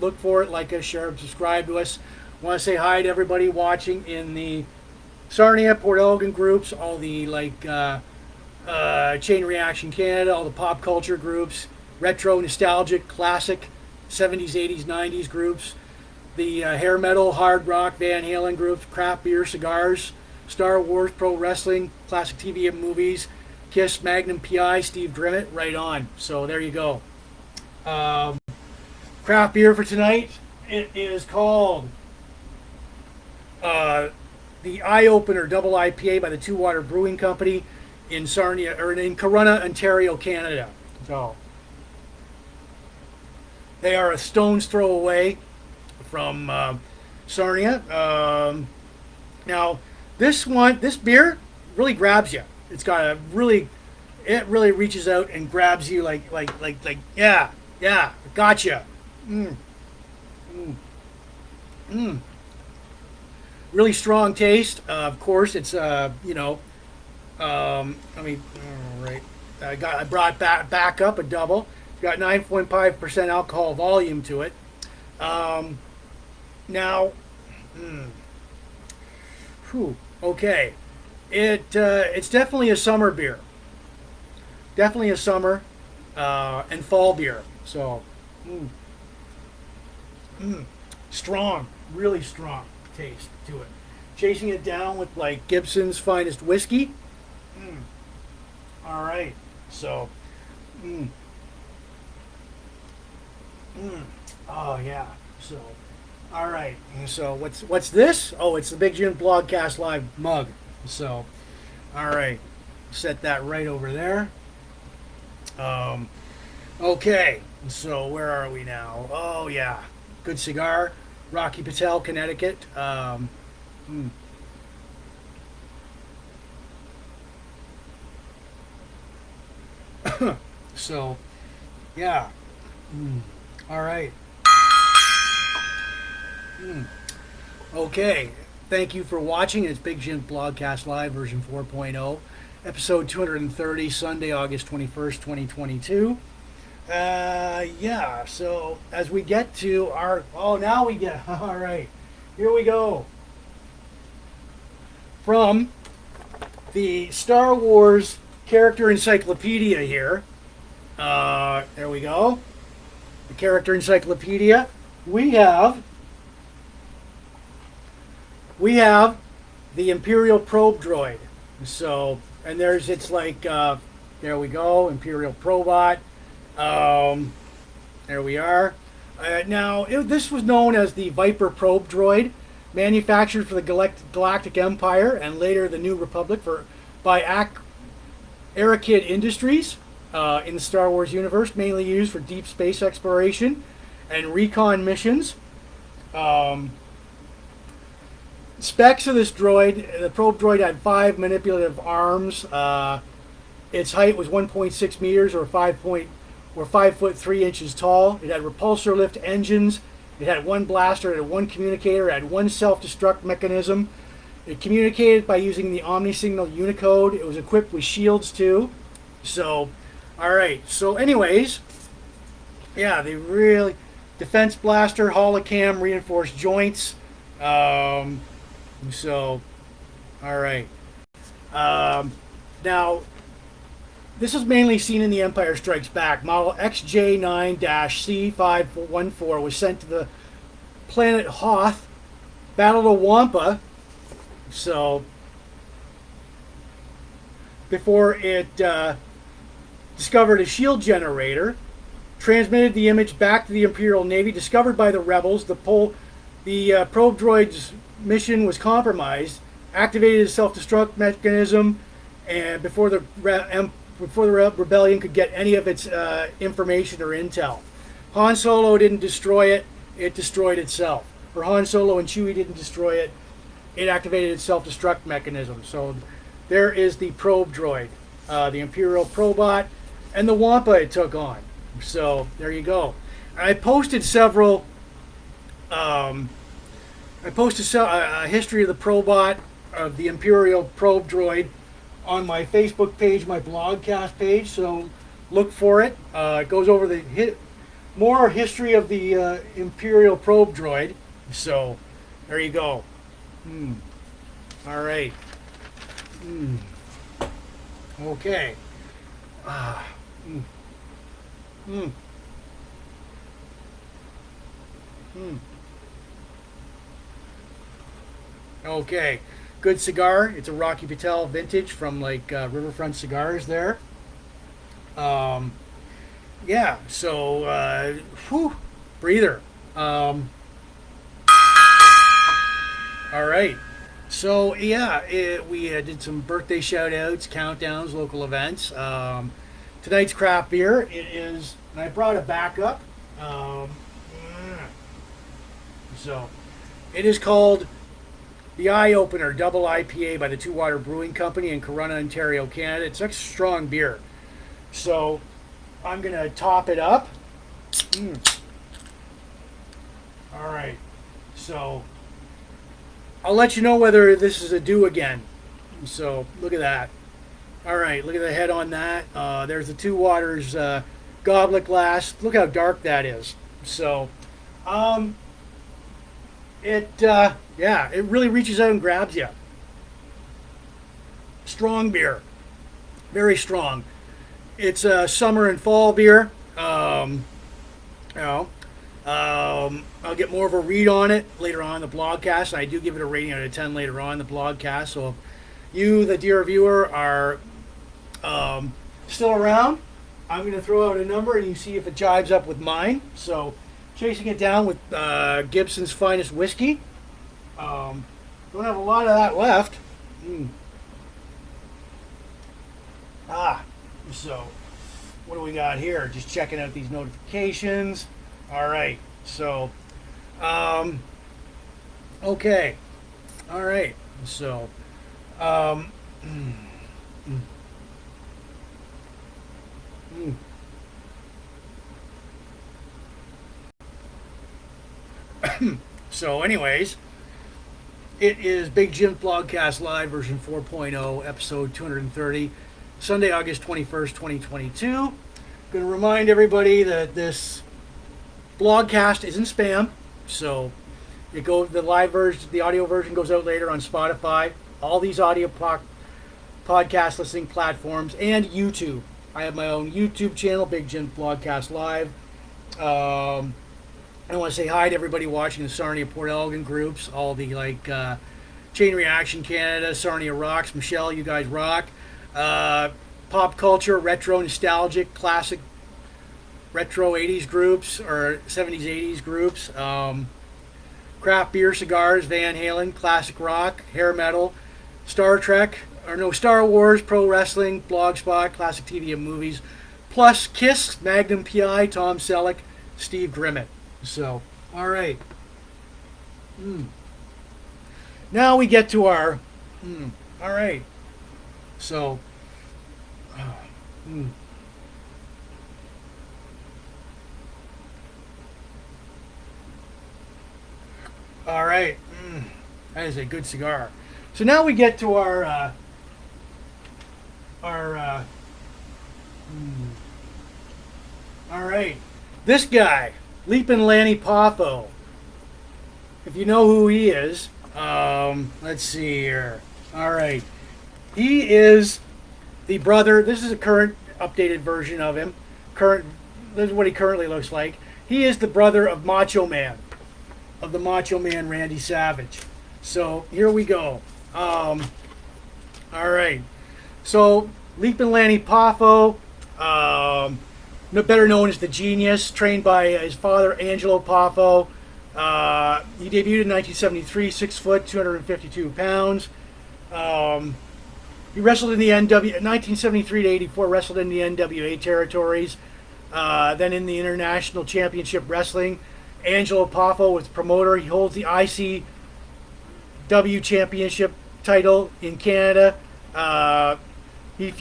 S1: look for it, like us, share, subscribe to us. I want to say hi to everybody watching in the Sarnia, Port Elgin groups, all the Chain Reaction Canada, all the pop culture groups, retro, nostalgic, classic, 70s, 80s, 90s groups, the hair metal, hard rock, Van Halen groups, craft beer, cigars, Star Wars, pro wrestling, classic TV and movies, Kiss, Magnum Pi, Steve Grimmett, right on. So there you go. Craft beer for tonight. It is called the Eye Opener Double IPA by the Two Water Brewing Company in Sarnia or in Corunna, Ontario, Canada. So they are a stone's throw away from Sarnia. Now this beer really grabs you. It's got it really reaches out and grabs you like yeah, gotcha. Really strong taste. Of course, it's I brought back up a double. It's got 9.5% alcohol volume to it. Now, okay. It's definitely a summer beer. Definitely a summer and fall beer. So, strong, really strong taste to it. Chasing it down with like Gibson's Finest Whiskey. All right. So, oh yeah. So, all right. So what's this? Oh, it's the Big Jims Blogcast Live mug. So, all right, set that right over there. Okay, so where are we now? Oh yeah, good cigar, Rocky Patel, Connecticut. So, yeah. All right. Okay. Thank you for watching. It's Big Jims Blogcast Live version 4.0, episode 230, Sunday, August 21st, 2022. Yeah, so as we get to our... Oh, now we get... All right. Here we go. From the Star Wars character encyclopedia here. There we go. The character encyclopedia. We have the Imperial probe droid. So, and there's, it's like, there we go, Imperial Probot. There we are. This was known as the Viper probe droid, manufactured for the Galactic Empire and later the New Republic by Arakid Industries in the Star Wars universe, mainly used for deep space exploration and recon missions. Specs of this droid: the probe droid had 5 manipulative arms. Its height was 1.6 meters, or 5 foot 3 inches tall. It had repulsor lift engines. It had one blaster. It had one communicator. It had one self-destruct mechanism. It communicated by using the Omni-Signal Unicode. It was equipped with shields too. So, all right. So, anyways, yeah, they really defense blaster, holocam, reinforced joints. So, all right. Now, this is mainly seen in The Empire Strikes Back. Model XJ9-C514 was sent to the planet Hoth, battled a Wampa, so before it discovered a shield generator, transmitted the image back to the Imperial Navy, discovered by the rebels. The probe droid's mission was compromised, activated a self-destruct mechanism, and before the rebellion could get any of its information or intel. Han Solo didn't destroy it, it destroyed itself. Or Han Solo and Chewie didn't destroy it, it activated its self-destruct mechanism. So there is the probe droid, the Imperial Probot, and the Wampa it took on. So there you go. I posted several, a history of the Probot, of the Imperial probe droid, on my Facebook page, my Blogcast page, so look for it. It goes over the more history of the Imperial probe droid. So there you go. All right. Okay. Okay. Good cigar. It's a Rocky Patel vintage from like Riverfront Cigars there. Yeah, so breather. All right. So yeah, we did some birthday shout outs, countdowns, local events. Tonight's craft beer, it is, and I brought it back up. So it is called the Eye Opener Double IPA by the Two Water Brewing Company in Corunna, Ontario, Canada. It's a strong beer. So I'm going to top it up. All right. So I'll let you know whether this is a do again. So look at that. All right. Look at the head on that. There's the Two Waters goblet glass. Look how dark that is. So it really reaches out and grabs you. Strong beer. Very strong. It's a summer and fall beer. I'll get more of a read on it later on in the blogcast. I do give it a rating out of 10 later on in the blogcast. So if you, the dear viewer, are still around, I'm going to throw out a number and you see if it jives up with mine. So chasing it down with Gibson's Finest Whiskey. Don't have a lot of that left. So what do we got here? Just checking out these notifications. All right. So, okay. All right. So, so anyways, it is Big Jims Blogcast Live version 4.0, episode 230, Sunday, August 21st, 2022. Going to remind everybody that this blogcast isn't spam, so the live version, the audio version goes out later on Spotify, all these audio podcast listening platforms, and YouTube. I have my own YouTube channel, Big Jims Blogcast Live. I want to say hi to everybody watching the Sarnia Port Elgin groups, all the Chain Reaction Canada, Sarnia Rocks, Michelle, you guys rock. Pop culture, retro, nostalgic, classic, retro 80s groups or 70s, 80s groups. Craft beer, cigars, Van Halen, classic rock, hair metal, Star Wars, pro wrestling, blogspot, classic TV and movies, plus KISS, Magnum Pi, Tom Selleck, Steve Grimmett. So, all right. Now we get to our. All right. So. All right. That is a good cigar. So now we get to our. All right. This guy, Lee-Lanny Poffo. If you know who he is, let's see here. All right. He is the brother. This is a current updated version of him. This is what he currently looks like. He is the brother of Macho Man, of the Macho Man Randy Savage. So here we go. All right. So Lee-Lanny Poffo, better known as the Genius, trained by his father Angelo Poffo. He debuted in 1973, 6 foot, 252 pounds. He wrestled in the 1973 to 84, wrestled in the NWA territories. Then in the International Championship Wrestling, Angelo Poffo was the promoter. He holds the ICW Championship title in Canada. He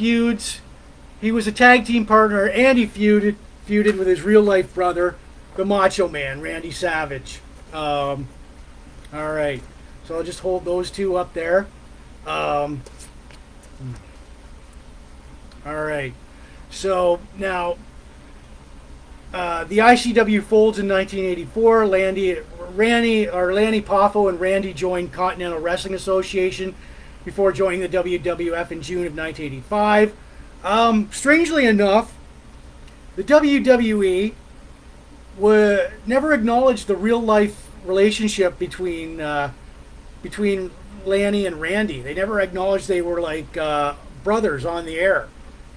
S1: was a tag team partner, and he feuded with his real life brother, the Macho Man, Randy Savage. All right, so I'll just hold those two up there. All right, so now the ICW folds in 1984. Lanny Poffo and Randy joined Continental Wrestling Association before joining the WWF in June of 1985. Strangely enough, the WWE never acknowledged the real life relationship between Lanny and Randy. They never acknowledged they were like brothers on the air.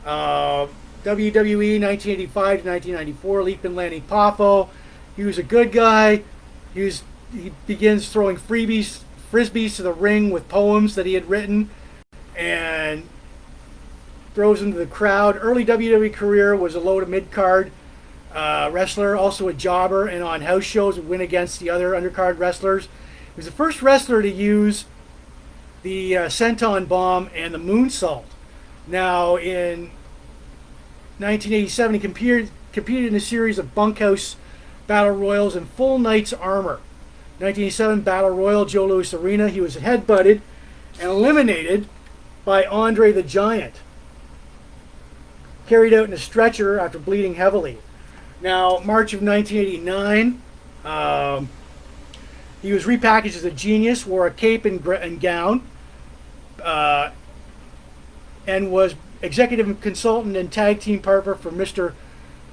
S1: WWE 1985 to 1994, Lee-Lanny Poffo. He was a good guy. He begins throwing frisbees to the ring with poems that he had written, and throws into the crowd. Early WWE career was a low to mid card wrestler, also a jobber, and on house shows would win against the other undercard wrestlers. He was the first wrestler to use the senton bomb and the moonsault. Now in 1987, he competed in a series of bunkhouse battle royals in full knight's armor. 1987 Battle Royal, Joe Louis Arena. He was headbutted and eliminated by Andre the Giant. Carried out in a stretcher after bleeding heavily. Now, March of 1989, he was repackaged as a Genius, wore a cape and gown, and was executive consultant and tag team partner for Mr.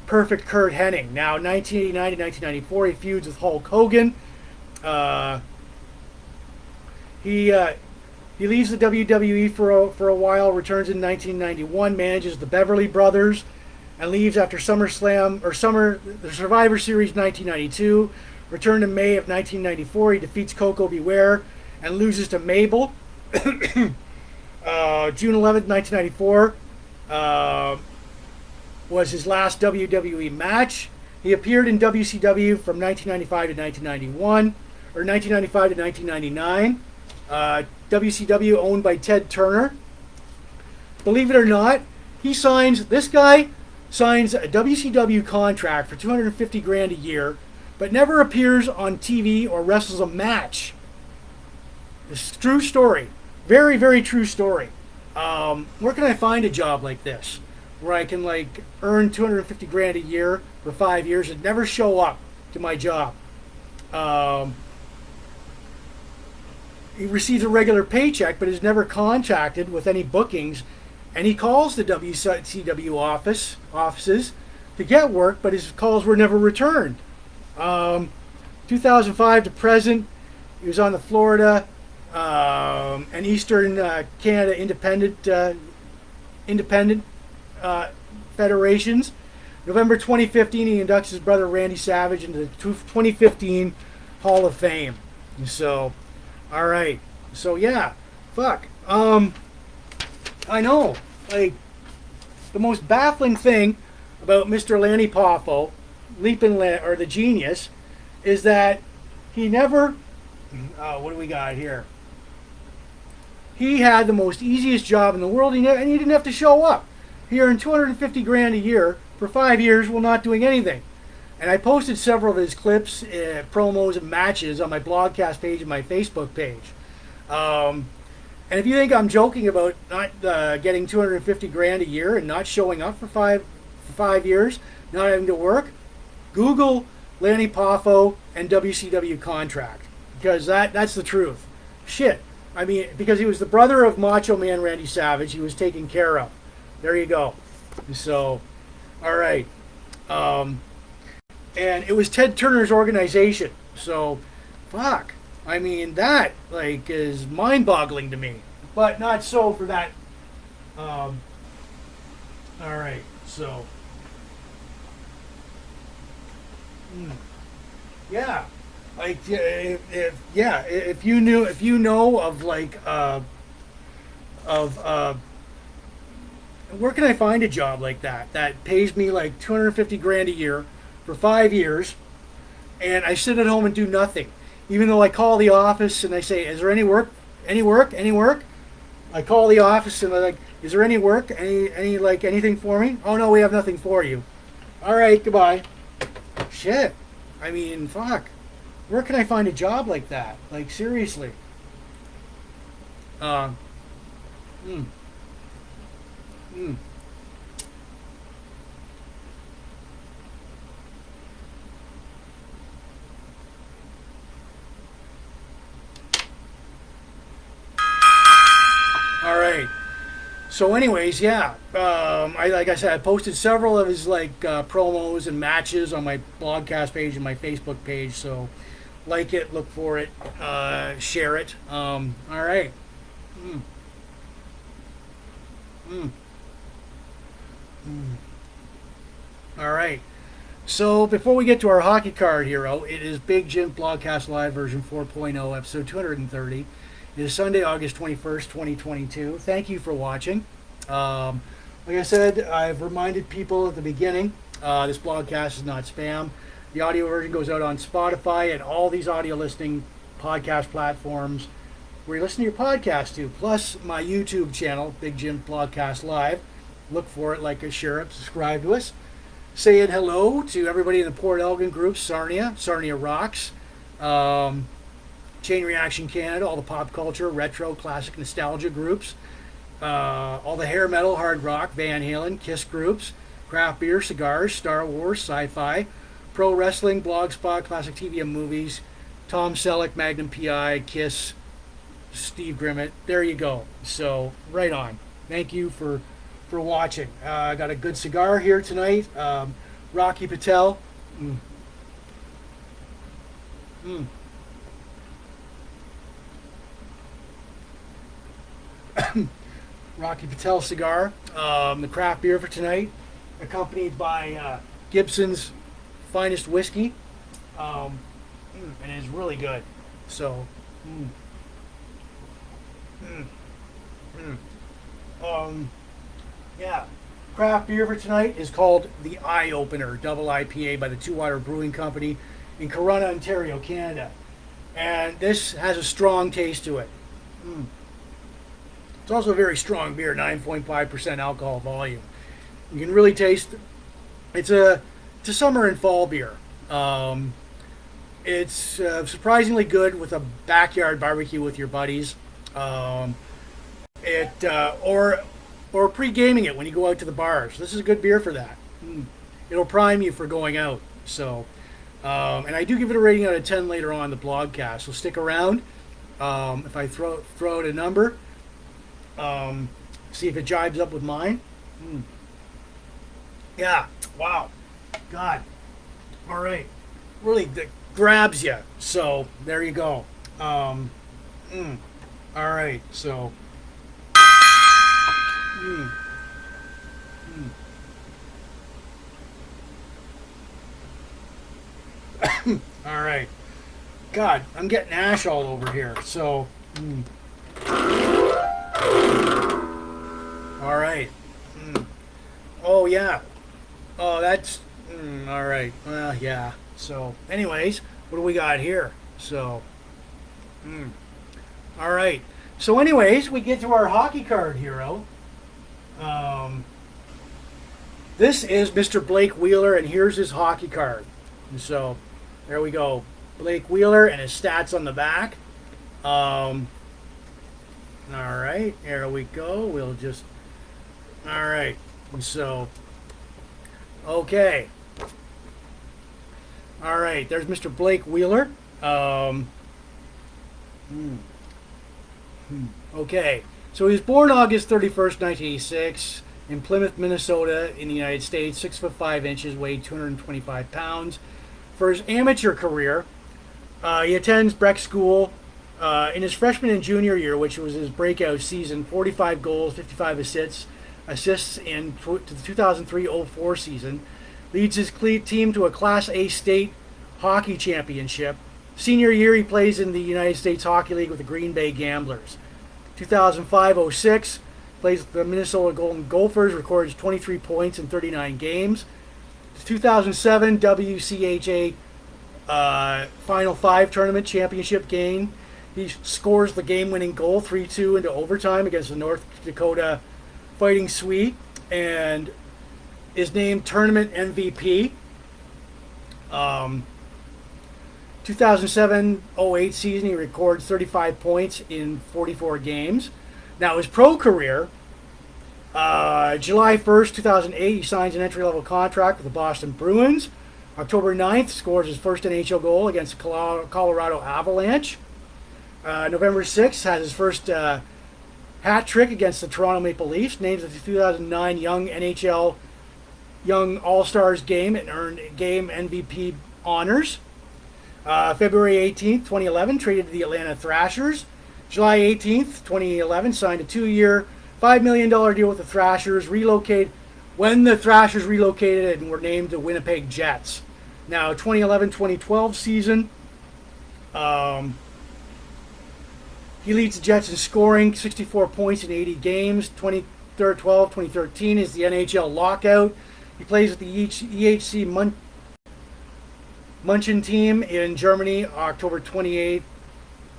S1: Perfect Kurt Hennig. Now, 1989 to 1994, he feuds with Hulk Hogan. He leaves the WWE for a while, returns in 1991, manages the Beverly Brothers, and leaves after the Survivor Series 1992. Returned in May of 1994. He defeats Coco Beware and loses to Mabel. June 11th, 1994 was his last WWE match. He appeared in WCW from 1995 to 1991, or 1995 to 1999. WCW owned by Ted Turner. Believe it or not, this guy signs a WCW contract for $250,000 a year, but never appears on TV or wrestles a match. It's a true story. Very, very true story. Where can I find a job like this, where I can earn $250,000 a year for 5 years and never show up to my job? He receives a regular paycheck, but is never contacted with any bookings, And he calls the WCW offices to get work, but his calls were never returned. 2005 to present, he was on the Florida and Eastern Canada independent federations. November 2015, he inducts his brother Randy Savage into the 2015 Hall of Fame. So, all right. So yeah, fuck. I know. Like, the most baffling thing about Mr. Lanny Poffo, or the genius, is that he never. What do we got here? He had the most easiest job in the world, and he didn't have to show up. He earned $250,000 a year for 5 years while not doing anything. And I posted several of his clips, promos, and matches on my Blogcast page and my Facebook page. And if you think I'm joking about not getting $250,000 a year and not showing up for five years, not having to work, Google Lanny Poffo and WCW contract, because that's the truth. Shit. I mean, because he was the brother of Macho Man Randy Savage, he was taken care of. There you go. So, all right. And it was Ted Turner's organization. So, fuck. I mean, that, like, is mind-boggling to me. But not so for that. All right. So. Yeah. Like, if you know of, like, where can I find a job like that pays me like $250,000 a year for 5 years, and I sit at home and do nothing, even though I call the office and I say, "Is there any work? Any work? Any work?" I call the office and I'm like, "Is there any work? Any like anything for me?" "Oh no, we have nothing for you." "All right, goodbye." Shit. I mean, fuck. Where can I find a job like that? Like, seriously. All right. So, anyways, yeah. Like I said, I posted several of his like promos and matches on my Blogcast page and my Facebook page. So, like it, look for it, share it. All right. All right. So before we get to our hockey card hero, it is Big Jim Blogcast Live version 4.0, episode 230. It is Sunday, August 21st, 2022. Thank you for watching. Like I said, I've reminded people at the beginning, this blogcast is not spam. The audio version goes out on Spotify and all these audio listening podcast platforms where you listen to your podcast to, plus my YouTube channel, Big Jim Blogcast Live. Look for it, like us, share it, subscribe to us. Saying hello to everybody in the Port Elgin group, Sarnia Rocks, Chain Reaction Canada, all the pop culture, retro, classic, nostalgia groups, all the hair metal, hard rock, Van Halen, Kiss groups, craft beer, cigars, Star Wars, sci-fi, pro wrestling, blogspot, classic TV and movies, Tom Selleck, Magnum Pi, Kiss, Steve Grimmett. There you go. So, right on. Thank you for watching. I got a good cigar here tonight. Rocky Patel. Rocky Patel cigar. The craft beer for tonight, accompanied by Gibson's finest whiskey. And it's really good. So, yeah. Craft beer for tonight is called the Eye Opener Double IPA by the Two Water Brewing Company in Corunna, Ontario, Canada. And this has a strong taste to it. It's also a very strong beer, 9.5% alcohol volume. You can really taste. It's a summer and fall beer. It's surprisingly good with a backyard barbecue with your buddies. Or pre-gaming it when you go out to the bars. This is a good beer for that. It'll prime you for going out. So, and I do give it a rating out of 10 later on in the blogcast. So stick around. If I throw out a number, See if it jibes up with mine. Yeah. Wow. God. All right. Really grabs you. So there you go. All right. So. All right. God, I'm getting ash all over here. So. All right. Oh yeah. Oh, that's all right. Well, yeah. So, anyways, what do we got here? So, all right. So, anyways, we get to our hockey card hero. This is Mr. Blake Wheeler, and here's his hockey card. And so, there we go. Blake Wheeler and his stats on the back. All right. There we go. We'll just. All right. So. Okay. All right. There's Mr. Blake Wheeler. Okay. So he was born August 31st, 1986, in Plymouth, Minnesota, in the United States. 6'5", weighed 225 pounds. For his amateur career, he attends Breck School. In his freshman and junior year, which was his breakout season, 45 goals, 55 assists in the 2003-04 season. Leads his team to a Class A state hockey championship. Senior year, he plays in the United States Hockey League with the Green Bay Gamblers. 2005-06, plays with the Minnesota Golden Gophers, records 23 points in 39 games. 2007 WCHA Final 5 tournament championship game. He scores the game-winning goal, 3-2 into overtime against the North Dakota Fighting Sweet, and is named tournament MVP. 2007-08 season, he records 35 points in 44 games. Now, his pro career, July 1st, 2008, he signs an entry-level contract with the Boston Bruins. October 9th, scores his first NHL goal against the Colorado Avalanche. November 6th, has his first hat trick against the Toronto Maple Leafs. Names the 2009 Young NHL Young All-Stars game and earned game MVP honors. February 18th, 2011, traded to the Atlanta Thrashers. July 18th, 2011, signed a 2-year, $5 million deal with the Thrashers. When the Thrashers relocated and were named the Winnipeg Jets. Now, 2011-2012 season, he leads the Jets in scoring, 64 points in 80 games. 2012-2013 is the NHL lockout. He plays with the EHC Munchen team in Germany, October 28th,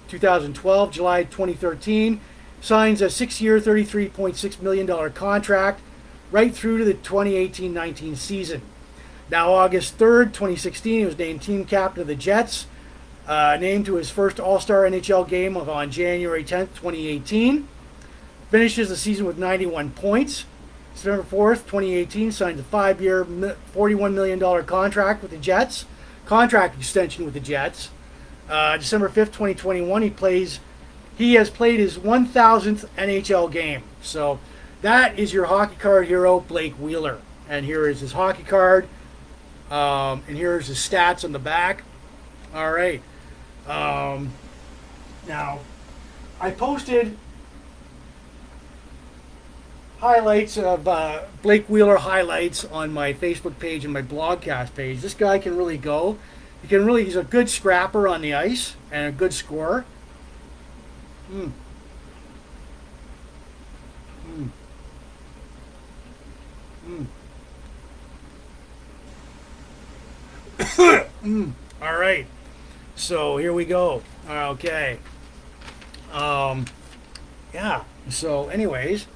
S1: 2012. July 2013, signs a 6-year, $33.6 million contract right through to the 2018-19 season. Now, August 3rd, 2016, he was named team captain of the Jets. Named to his first All-Star NHL game on January 10th, 2018. Finishes the season with 91 points. September 4th, 2018, signs a 5-year, $41 million contract with the Jets. Contract extension with the Jets. December 5th, 2021, he has played his 1,000th NHL game. So that is your hockey card hero, Blake Wheeler. And here is his hockey card. And here's his stats on the back. All right. Now, I posted highlights of Blake Wheeler highlights on my Facebook page and my Blogcast page. This guy can really go. He's a good scrapper on the ice and a good scorer. All right. So here we go. Okay. Yeah. So anyways,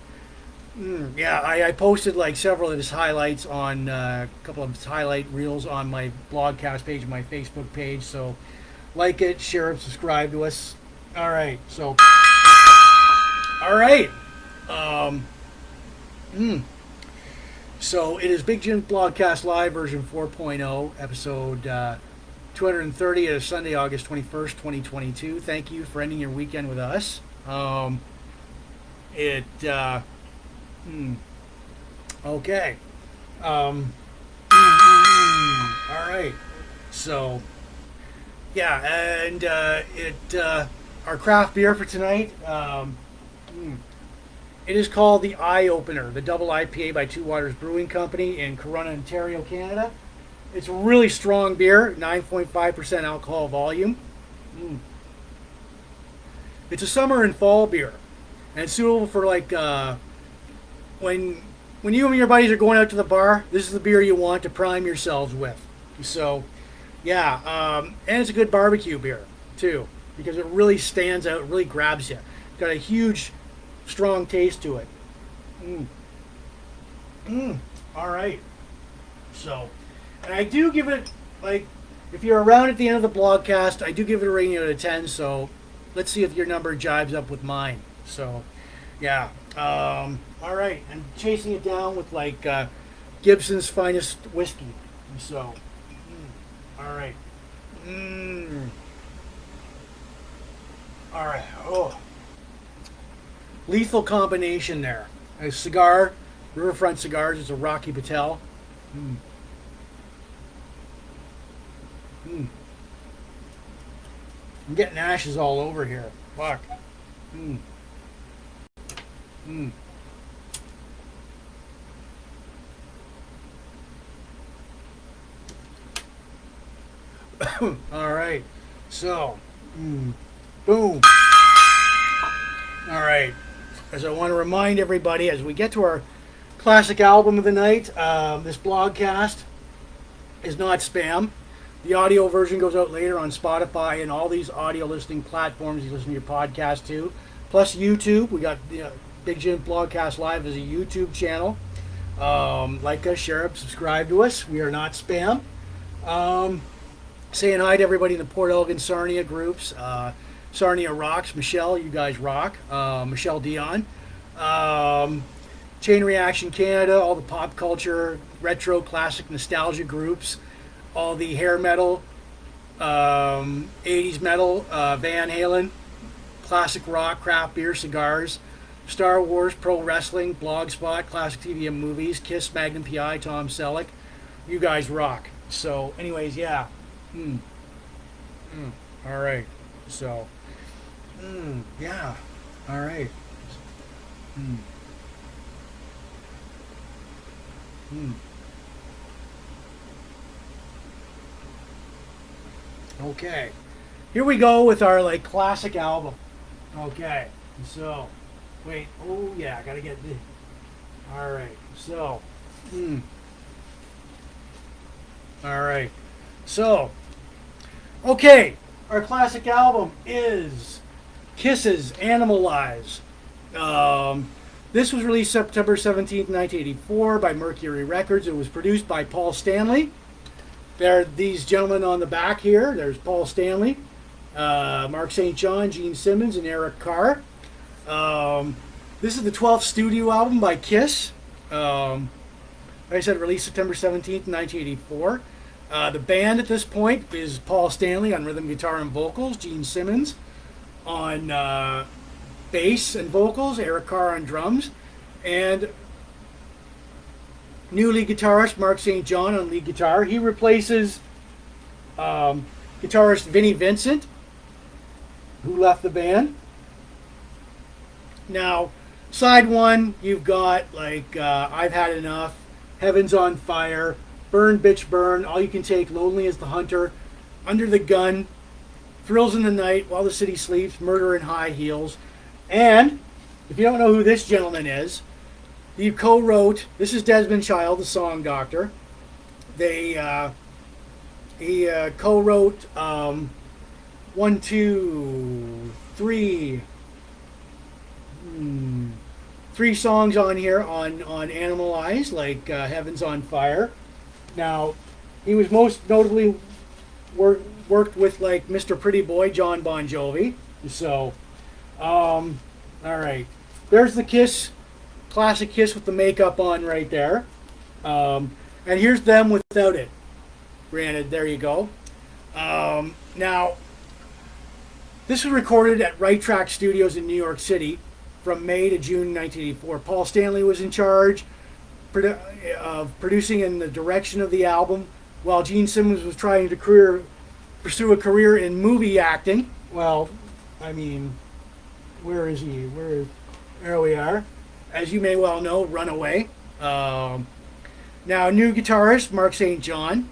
S1: I posted like several of his highlights on a couple of his highlight reels on my Blogcast page and my Facebook page. So like it, share it, subscribe to us. All right. So, all right. So it is Big Jims Blogcast Live version 4.0, episode 230 of Sunday, August 21st, 2022. Thank you for ending your weekend with us. Mm. Okay. Um, all right. So, yeah, and our craft beer for tonight. It is called the Eye Opener, the Double IPA by Two Waters Brewing Company in Corunna, Ontario, Canada. It's a really strong beer, 9.5% alcohol volume. Mm. It's a summer and fall beer, and it's suitable for like when when you and your buddies are going out to the bar. This is the beer you want to prime yourselves with. So, yeah, and it's a good barbecue beer too because it really stands out, it really grabs you. It's got a huge, strong taste to it. Mm. Mm. All right. So, and I do give it, like, if you're around at the end of the blogcast, I do give it a rating out of 10. So, let's see if your number jives up with mine. So, yeah. All right. I'm chasing it down with, like, Gibson's finest whiskey. So, all right. Mm. All right. Oh. Lethal combination there. A cigar, Riverfront Cigars. It's a Rocky Patel. Mm. Mm. I'm getting ashes all over here. Fuck. Mm. Mm. All right. So, boom. All right. As I want to remind everybody, as we get to our classic album of the night, this blogcast is not spam. The audio version goes out later on Spotify and all these audio listening platforms you listen to your podcast to. Plus YouTube. We got Big Jims Blogcast Live as a YouTube channel. Like us, share us, subscribe to us. We are not spam. Saying hi to everybody in the Port Elgin Sarnia groups. Sarnia rocks. Michelle, you guys rock. Michelle Dion. Chain Reaction Canada, all the pop culture, retro, classic, nostalgia groups. All the hair metal, 80s metal, Van Halen, classic rock, craft beer, cigars, Star Wars, pro wrestling, Blogspot, classic TV and movies, Kiss, Magnum Pi, Tom Selleck. You guys rock. So, anyways, yeah. All right. So, yeah. All right. Okay. Here we go with our like classic album. Okay. So, wait. Oh yeah, I gotta get the. All right. So, all right. So, okay. Our classic album is Kiss-Animalize. This was released September 17th, 1984 by Mercury Records. It was produced by Paul Stanley. There are these gentlemen on the back here. There's Paul Stanley, Mark St. John, Gene Simmons, and Eric Carr. This is the 12th studio album by Kiss. Like I said, released September 17th, 1984. The band at this point is Paul Stanley on rhythm guitar and vocals, Gene Simmons on bass and vocals, Eric Carr on drums, and new lead guitarist Mark St. John on lead guitar. He replaces guitarist Vinnie Vincent, who left the band. Now, side one, you've got like I've Had Enough, Heaven's on Fire, Burn Bitch Burn, All You Can Take, Lonely as the Hunter, Under the Gun, Thrills in the Night, While the City Sleeps, Murder in High Heels. And if you don't know who this gentleman is, he co-wrote, this is Desmond Child, the song doctor. He co-wrote one, two, three songs on here on Animalize, like Heaven's on Fire. Now, he was most notably worked with like Mr. Pretty Boy, John Bon Jovi. So, all right. There's the Kiss, classic Kiss with the makeup on right there. And here's them without it. Granted, there you go. Now, this was recorded at Right Track Studios in New York City. from May to June 1984. Paul Stanley was in charge of producing and the direction of the album, while Gene Simmons was trying to pursue a career in movie acting. Well, I mean, where is he? There we are. As you may well know, Runaway. Now, new guitarist Mark St. John,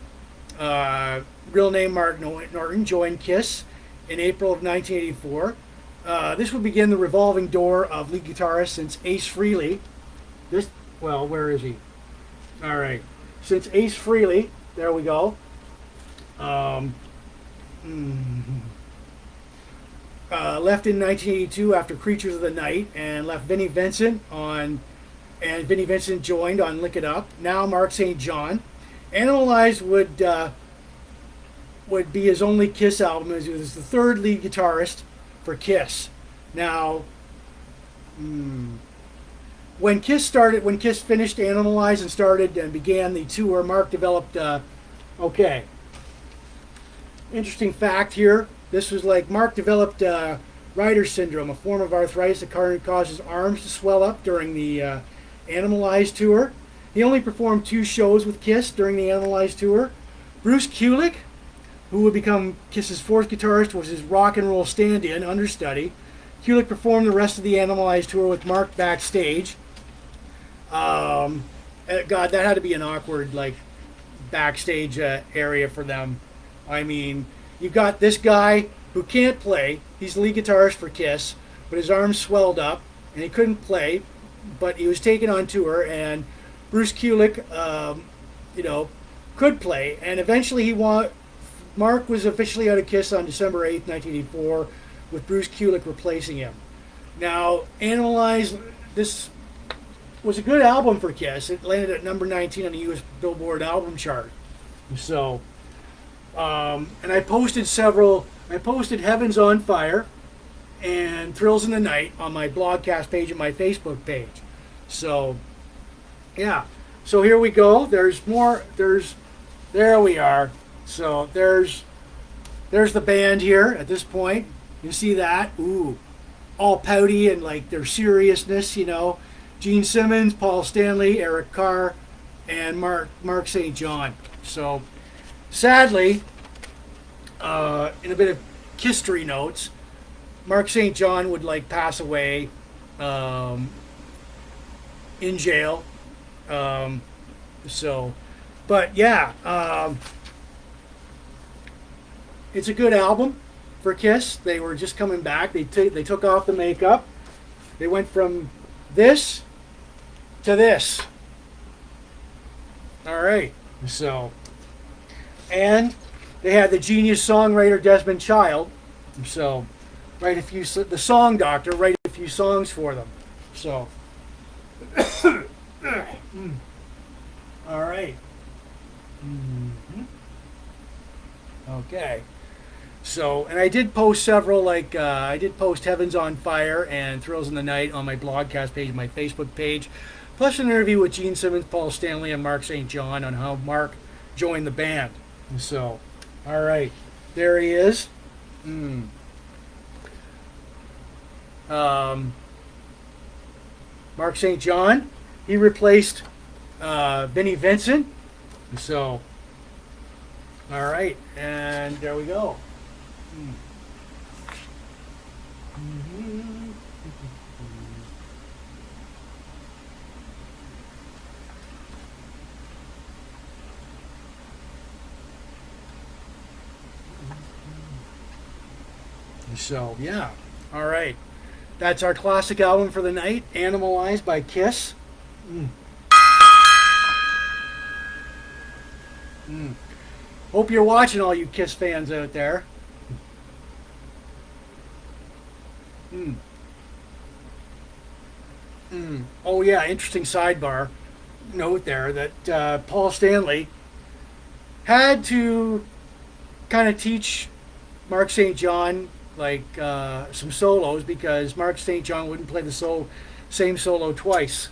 S1: real name Mark Norton, joined KISS in April of 1984. This would begin the revolving door of lead guitarist since Ace Frehley. Where is he? All right. Since Ace Frehley, there we go. Left in 1982 after Creatures of the Night, and left Vinnie Vincent joined on Lick It Up. Now Mark St. John. Animalize would be his only KISS album, as he was the third lead guitarist for KISS. Now, when KISS finished Animalize and started and began the tour, Mark developed, interesting fact here. This was like Mark developed Reiter's syndrome, a form of arthritis that causes arms to swell up during the Animalize tour. He only performed 2 shows with KISS during the Animalize tour. Bruce Kulick, who would become KISS's 4th guitarist, was his rock and roll stand-in understudy. Kulick performed the rest of the Animalize tour with Mark backstage. God, that had to be an awkward backstage area for them. I mean, you've got this guy who can't play. He's the lead guitarist for KISS, but his arms swelled up and he couldn't play, but he was taken on tour, and Bruce Kulick, could play, and eventually Mark was officially out of KISS on December 8th, 1984, with Bruce Kulick replacing him. Now, Analyze, this was a good album for KISS. It landed at number 19 on the U.S. Billboard album chart. So, and I posted Heaven's on Fire and Thrills in the Night on my Blogcast page and my Facebook page. So, yeah. So here we go. There's more. There we are. So there's the band here at this point. You see that? Ooh, all pouty and their seriousness, Gene Simmons, Paul Stanley, Eric Carr, and Mark St. John. So sadly, in a bit of history notes, Mark St. John would pass away in jail. But yeah, it's a good album for KISS. They were just coming back. They took off the makeup. They went from this to this. All right. So, and they had the genius songwriter Desmond Child. So, the song doctor, write a few songs for them. So, all right. Mm-hmm. Okay. So, and I did post several, I did post Heaven's on Fire and Thrills in the Night on my Blogcast page, my Facebook page, plus an interview with Gene Simmons, Paul Stanley, and Mark St. John on how Mark joined the band. So, all right. There he is. Mark St. John, he replaced Vinnie Vincent. So, all right, and there we go. So, yeah, all right. That's our classic album for the night, Animalize by KISS. Hope you're watching, all you KISS fans out there. Oh yeah, interesting sidebar note there that Paul Stanley had to kind of teach Mark St. John some solos, because Mark St. John wouldn't play the same solo twice.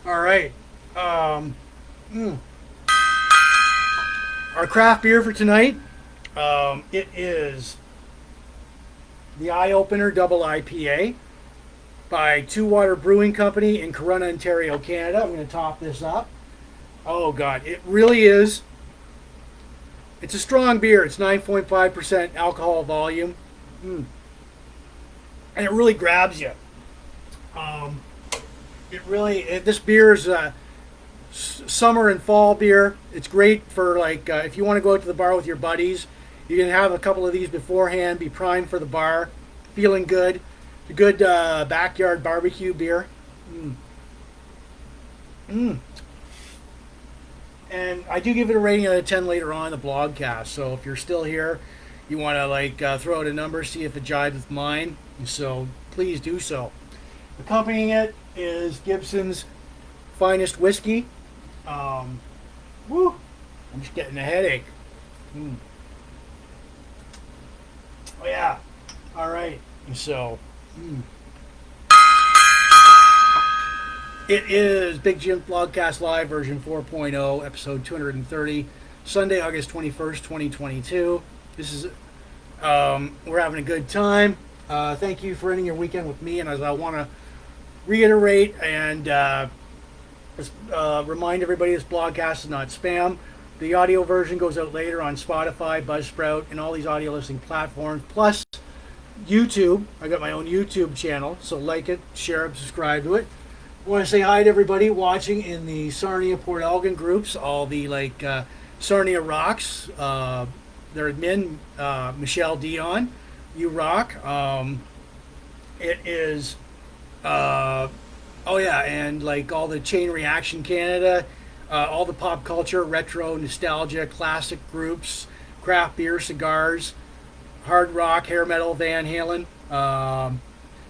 S1: All right. Mm. Our craft beer for tonight, it is the Eye Opener Double IPA by Two Water Brewing Company in Corunna, Ontario, Canada. I'm going to top this up. Oh, God. It really is. It's a strong beer. It's 9.5% alcohol volume. And it really grabs you. This beer is a summer and fall beer. It's great for, like, if you want to go out to the bar with your buddies, you can have a couple of these beforehand, be primed for the bar, feeling good. A good backyard barbecue beer. And I do give it a rating out of 10 later on in the blogcast. So if you're still here, you want to throw out a number, see if it jives with mine. So please do so. Accompanying it is Gibson's Finest Whiskey. Woo! I'm just getting a headache. Oh yeah. All right. So. It is Big Jim Blogcast Live version 4.0, episode 230, Sunday, August 21st, 2022. This is, we're having a good time. Thank you for ending your weekend with me, and as I want to reiterate and remind everybody, this blogcast is not spam. The audio version goes out later on Spotify, Buzzsprout, and all these audio listening platforms, plus YouTube. I got my own YouTube channel, so like it, share it, subscribe to it. I want to say hi to everybody watching in the Sarnia Port Elgin groups, all the Sarnia Rocks, their admin, Michelle Dion, you rock. It is, and all the Chain Reaction Canada, all the pop culture, retro, nostalgia, classic groups, craft beer, cigars, hard rock, hair metal, Van Halen,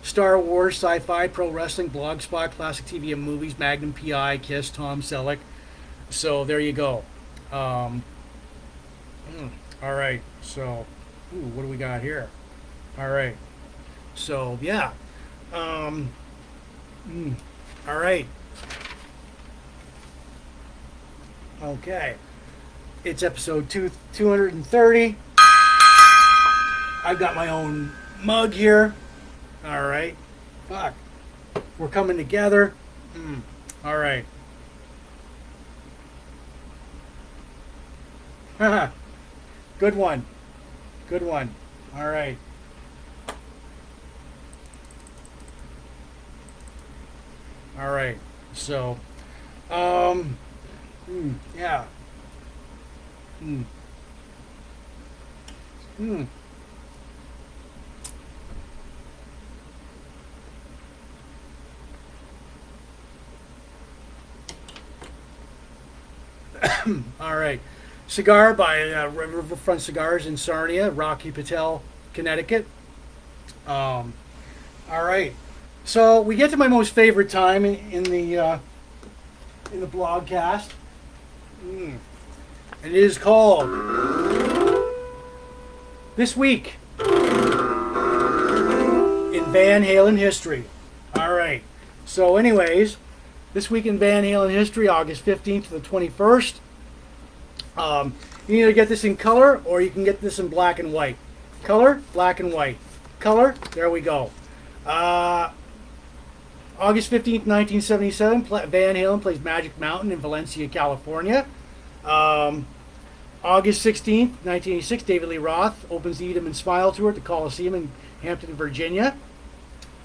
S1: Star Wars, sci-fi, pro wrestling, blogspot, classic TV and movies, Magnum Pi, Kiss, Tom Selleck. So there you go. All right. So, what do we got here? All right. So yeah. All right. Okay. It's episode 230. I've got my own mug here. All right. Fuck. We're coming together. All right. Good one. Good one. All right. All right. So, yeah. All right. Cigar by Riverfront Cigars in Sarnia, Rocky Patel, Connecticut. All right. So we get to my most favorite time in the blogcast. And it is called This Week in Van Halen History. All right. So anyways, this week in Van Halen history, August 15th to the 21st. You can either get this in color or you can get this in black and white. Color, black and white. Color, there we go. August 15th, 1977, Van Halen plays Magic Mountain in Valencia, California. August 16th, 1986, David Lee Roth opens the Eat 'em and Smile tour at the Coliseum in Hampton, Virginia.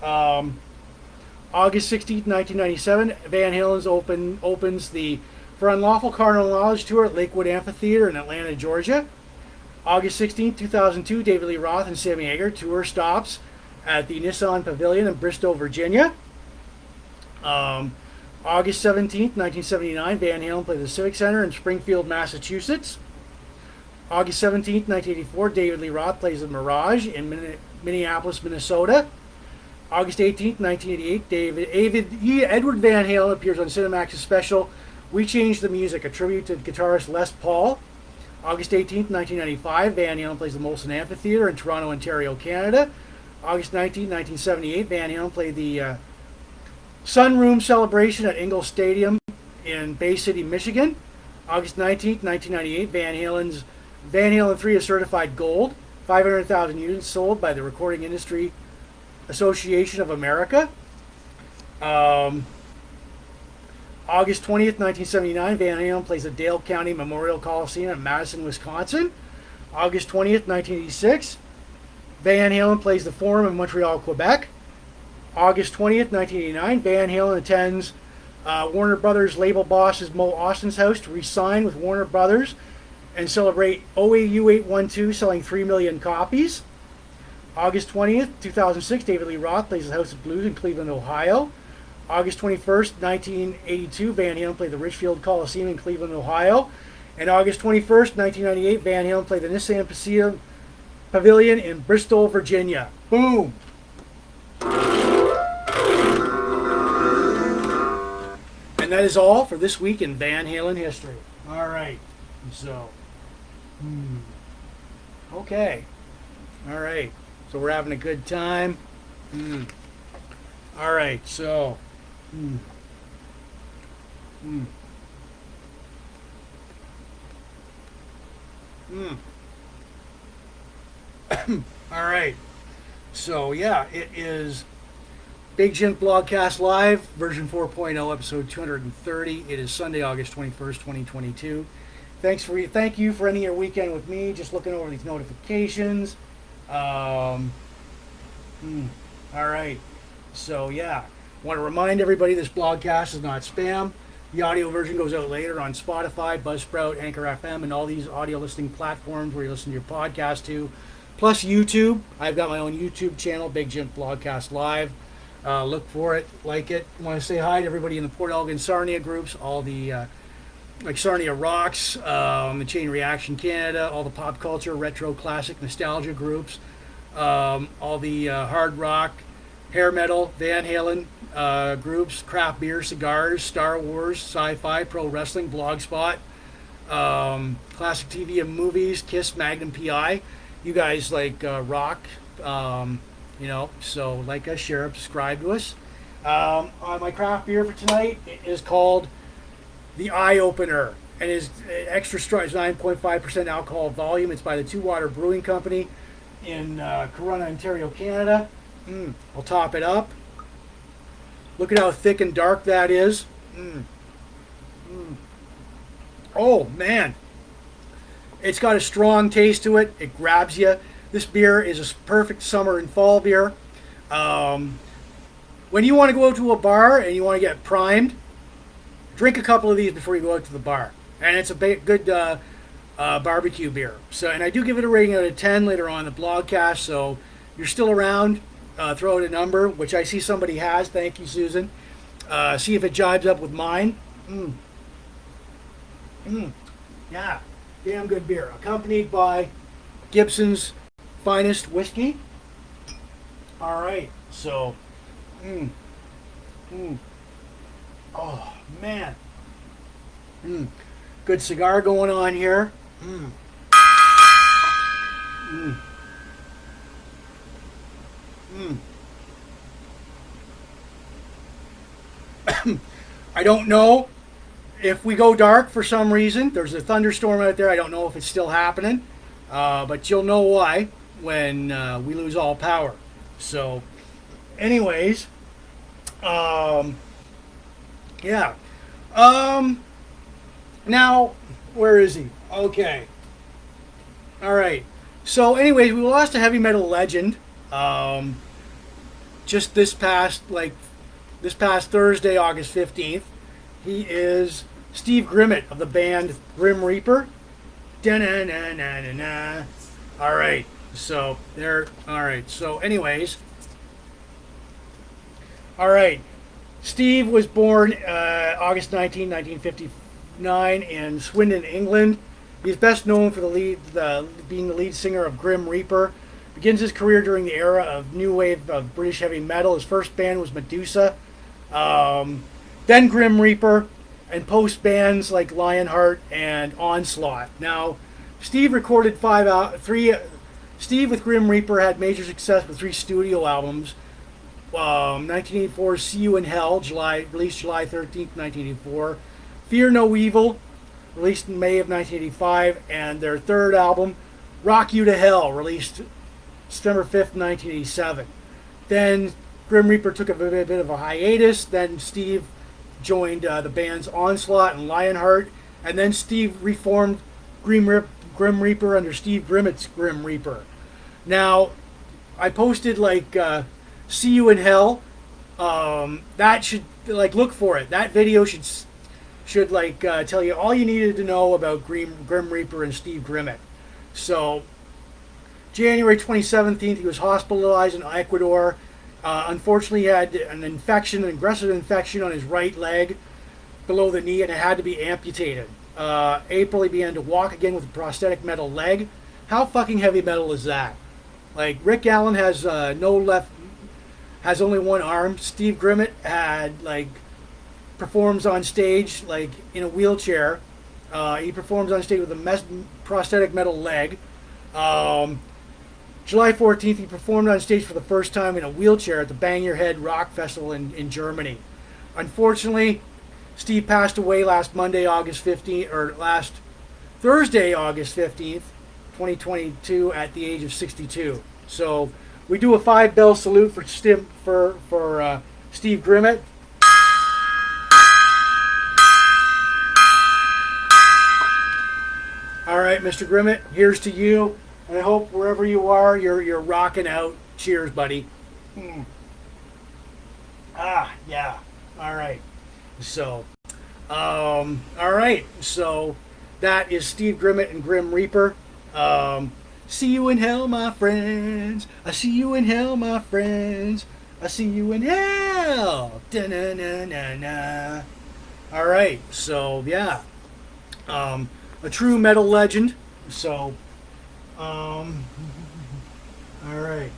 S1: August 16th, 1997, Van Halen opens the For Unlawful Carnal Knowledge tour at Lakewood Amphitheater in Atlanta, Georgia. August 16th, 2002, David Lee Roth and Sammy Hagar tour stops at the Nissan Pavilion in Bristow, Virginia. August 17th, 1979, Van Halen played the Civic Center in Springfield, Massachusetts. August 17th, 1984, David Lee Roth plays the Mirage in Minneapolis, Minnesota. August 18th, 1988, Edward Van Halen appears on Cinemax's special We Changed the Music, a tribute to guitarist Les Paul. August 18th, 1995, Van Halen plays the Molson Amphitheater in Toronto, Ontario, Canada. August 19th, 1978, Van Halen played the Sunroom Celebration at Ingalls Stadium in Bay City, Michigan. August 19th, 1998, Van Halen 3 is certified gold. 500,000 units sold by the Recording Industry Association of America. August 20th, 1979, Van Halen plays the Dale County Memorial Coliseum in Madison, Wisconsin. August 20th, 1986, Van Halen plays the Forum in Montreal, Quebec. August 20th, 1989, Van Halen attends Warner Brothers label boss Mo Austin's house to re-sign with Warner Brothers and celebrate OAU 812 selling 3 million copies. August 20th, 2006, David Lee Roth plays the House of Blues in Cleveland, Ohio. August 21st, 1982, Van Halen played the Richfield Coliseum in Cleveland, Ohio. And August 21st, 1998, Van Halen played the Nissan Pavilion in Bristol, Virginia. Boom! And that is all for this week in Van Halen history. All right. So, okay. All right. So we're having a good time. All right. So, all right. So, yeah, it is Big Jims Blogcast Live, version 4.0, episode 230. It is Sunday, August 21st, 2022. Thank you for ending your weekend with me, just looking over these notifications. All right. So, yeah, want to remind everybody this blogcast is not spam. The audio version goes out later on Spotify, Buzzsprout, Anchor FM, and all these audio listening platforms where you listen to your podcast to. Plus YouTube. I've got my own YouTube channel, Big Jims Blogcast Live. Look for it, like it. I want to say hi to everybody in the Port Elgin Sarnia groups, all the like Sarnia Rocks, the Chain Reaction Canada, all the pop culture, retro, classic, nostalgia groups, all the hard rock, hair metal, Van Halen groups, craft beer, cigars, Star Wars, sci-fi, pro wrestling, Blogspot, classic TV and movies, Kiss, Magnum Pi. You guys like rock, so like us, share, subscribe to us. On my craft beer for tonight, it is called the Eye Opener, and is extra strong. It's 9.5% alcohol volume. It's by the Two Water Brewing Company in Corunna, Ontario, Canada. I'll top it up. Look at how thick and dark that is. Oh man, it's got a strong taste to it. It grabs you. This beer is a perfect summer and fall beer. When you want to go out to a bar and you want to get primed, drink a couple of these before you go out to the bar. And it's a good barbecue beer. So, and I do give it a rating out of 10 later on in the blogcast. So you're still around, throw out a number, which I see somebody has. Thank you, Susan. See if it jibes up with mine. Yeah, damn good beer. Accompanied by Gibson's Finest Whiskey. All right, so, oh man, good cigar going on here. I don't know if we go dark for some reason. There's a thunderstorm out there. I don't know if it's still happening, but you'll know why when we lose all power. So, anyways, yeah. Now, where is he? Okay. All right. So, anyways, we lost a heavy metal legend. Just this past Thursday, August 15th. He is Steve Grimmett of the band Grim Reaper. Da-na-na-na-na-na. All right. So there. All right. So, anyways. All right. Steve was born August 19, 1959 in Swindon, England. He's best known for being the lead singer of Grim Reaper. Begins his career during the era of new wave of British heavy metal. His first band was Medusa. Then Grim Reaper, and post bands like Lionheart and Onslaught. Now, Steve recorded Steve with Grim Reaper had major success with 3 studio albums. 1984, See You in Hell, released July 13th, 1984. Fear No Evil, released in May of 1985, and their third album, Rock You to Hell, released September 5th, 1987. Then Grim Reaper took a bit of a hiatus. Then Steve joined the bands Onslaught and Lionheart, and then Steve reformed Grim Reaper under Steve Grimmett's Grim Reaper. Now, I posted like "See You in Hell." That should look for it. That video should tell you all you needed to know about Grim Reaper and Steve Grimmett. So, January 2017, he was hospitalized in Ecuador. Unfortunately, he had an aggressive infection on his right leg below the knee, and it had to be amputated. April, he began to walk again with a prosthetic metal leg. How fucking heavy metal is that? Like, Rick Allen has has only one arm. Steve Grimmett performs on stage in a wheelchair. He performs on stage with a prosthetic metal leg. July 14th, he performed on stage for the first time in a wheelchair at the Bang Your Head Rock Festival in Germany. Unfortunately, Steve passed away last Thursday, August 15th, 2022, at the age of 62. So we do a 5-bell salute for Steve Grimmett. All right, Mr. Grimmett, here's to you. And I hope wherever you are, you're rocking out. Cheers, buddy. Yeah. All right. So, all right. So that is Steve Grimmett and Grim Reaper. See you in hell, my friends. I see you in hell, my friends. I see you in hell. Da-na-na-na-na. All right. So yeah, a true metal legend. So. All right.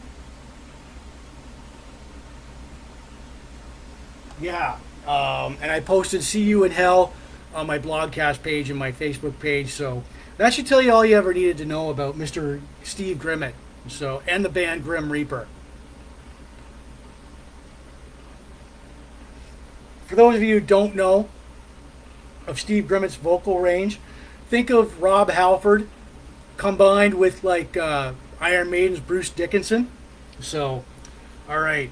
S1: Yeah. And I posted "See You in Hell" on my Blogcast page and my Facebook page, so that should tell you all you ever needed to know about Mr. Steve Grimmett. So, and the band Grim Reaper. For those of you who don't know of Steve Grimmett's vocal range, think of Rob Halford combined with Iron Maiden's Bruce Dickinson. So, all right.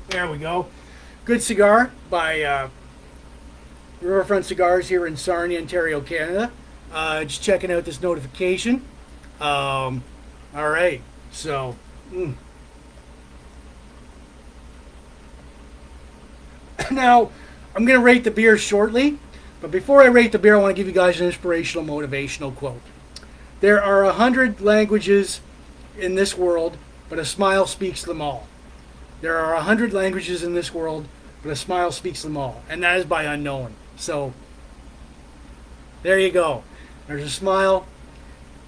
S1: There we go. Good cigar by Riverfront Cigars here in Sarnia, Ontario, Canada. Just checking out this notification. All right. So, now I'm going to rate the beer shortly. But before I rate the beer, I want to give you guys an inspirational, motivational quote. There are 100 languages in this world, but a smile speaks them all. There are 100 languages in this world, but a smile speaks them all. And that is by Unknown. So, there you go. There's a smile.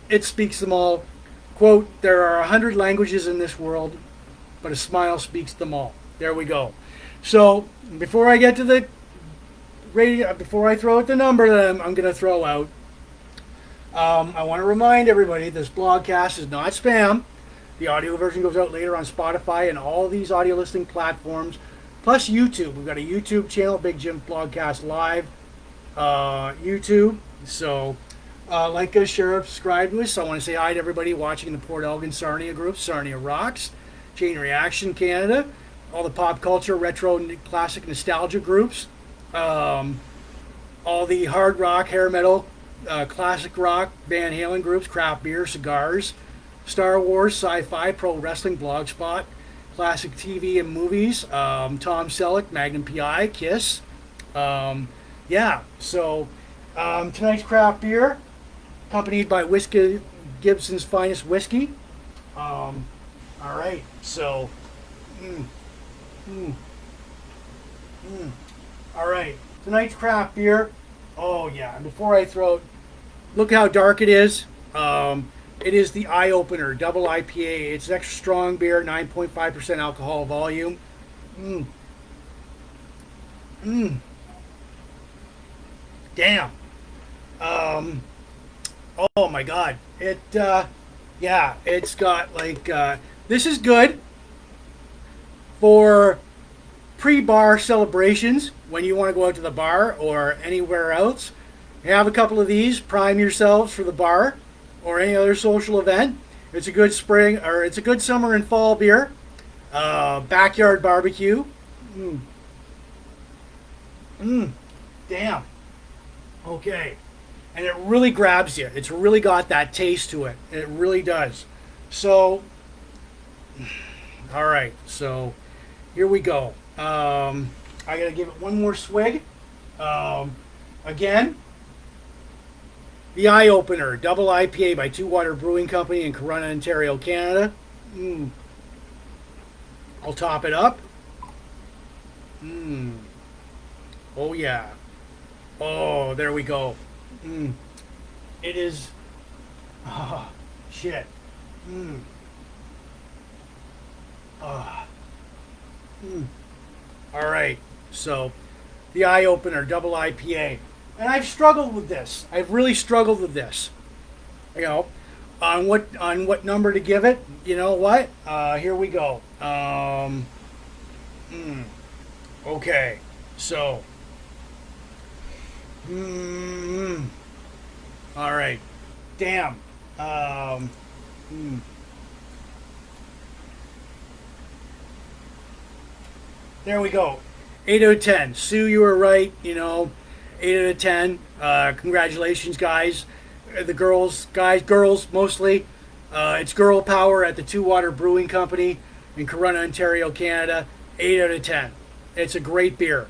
S1: It speaks them all. Quote, there are 100 languages in this world, but a smile speaks them all. There we go. So, before I get to the radio, before I throw out the number that I'm going to throw out, I want to remind everybody this blogcast is not spam. The audio version goes out later on Spotify and all these audio listening platforms, plus YouTube. We've got a YouTube channel, Big Jims Blogcast Live, YouTube. So, like us, share, subscribe to us. So I want to say hi to everybody watching in the Port Elgin Sarnia group, Sarnia Rocks, Chain Reaction Canada, all the pop culture, retro, classic, nostalgia groups, all the hard rock, hair metal, classic rock, Van Halen groups, craft beer, cigars, Star Wars, sci-fi, pro wrestling, blogspot, classic TV and movies, Tom Selleck, Magnum Pi, Kiss. Yeah, so tonight's craft beer, accompanied by Whiskey Gibson's Finest Whiskey. All right, so, all right, tonight's craft beer. Oh yeah, and before I throw it, look how dark it is. It is the Eye Opener Double IPA. It's extra strong beer, 9.5% alcohol volume. Mm, damn. Um, oh my God. Yeah, it's got like, this is good for pre-bar celebrations when you want to go out to the bar or anywhere else. You have a couple of these, prime yourselves for the bar or any other social event. It's a good spring or it's a good summer and fall beer. Backyard barbecue. Mm, mm, damn. Okay. And it really grabs you. It's really got that taste to it. It really does. So, all right. So, here we go. I gotta give it one more swig. Um, Again, the Eye Opener Double IPA by Two Water Brewing Company in Corunna, Ontario, Canada. Mm. I'll top it up. Mm. Oh yeah. Oh, there we go. Mm. It is. Oh, shit. Mm. Ah. Mm. All right. So, the Eye Opener Double IPA, and I've struggled with this. I've really struggled with this. You know, on what number to give it. You know what? Here we go. Mm, okay. So. Mm, all right. Damn. Mm. There we go. 8 out of 10. Sue, you were right. You know, 8 out of 10. Congratulations, guys. The girls, girls mostly. It's girl power at the Two Water Brewing Company in Corunna, Ontario, Canada. 8 out of 10. It's a great beer.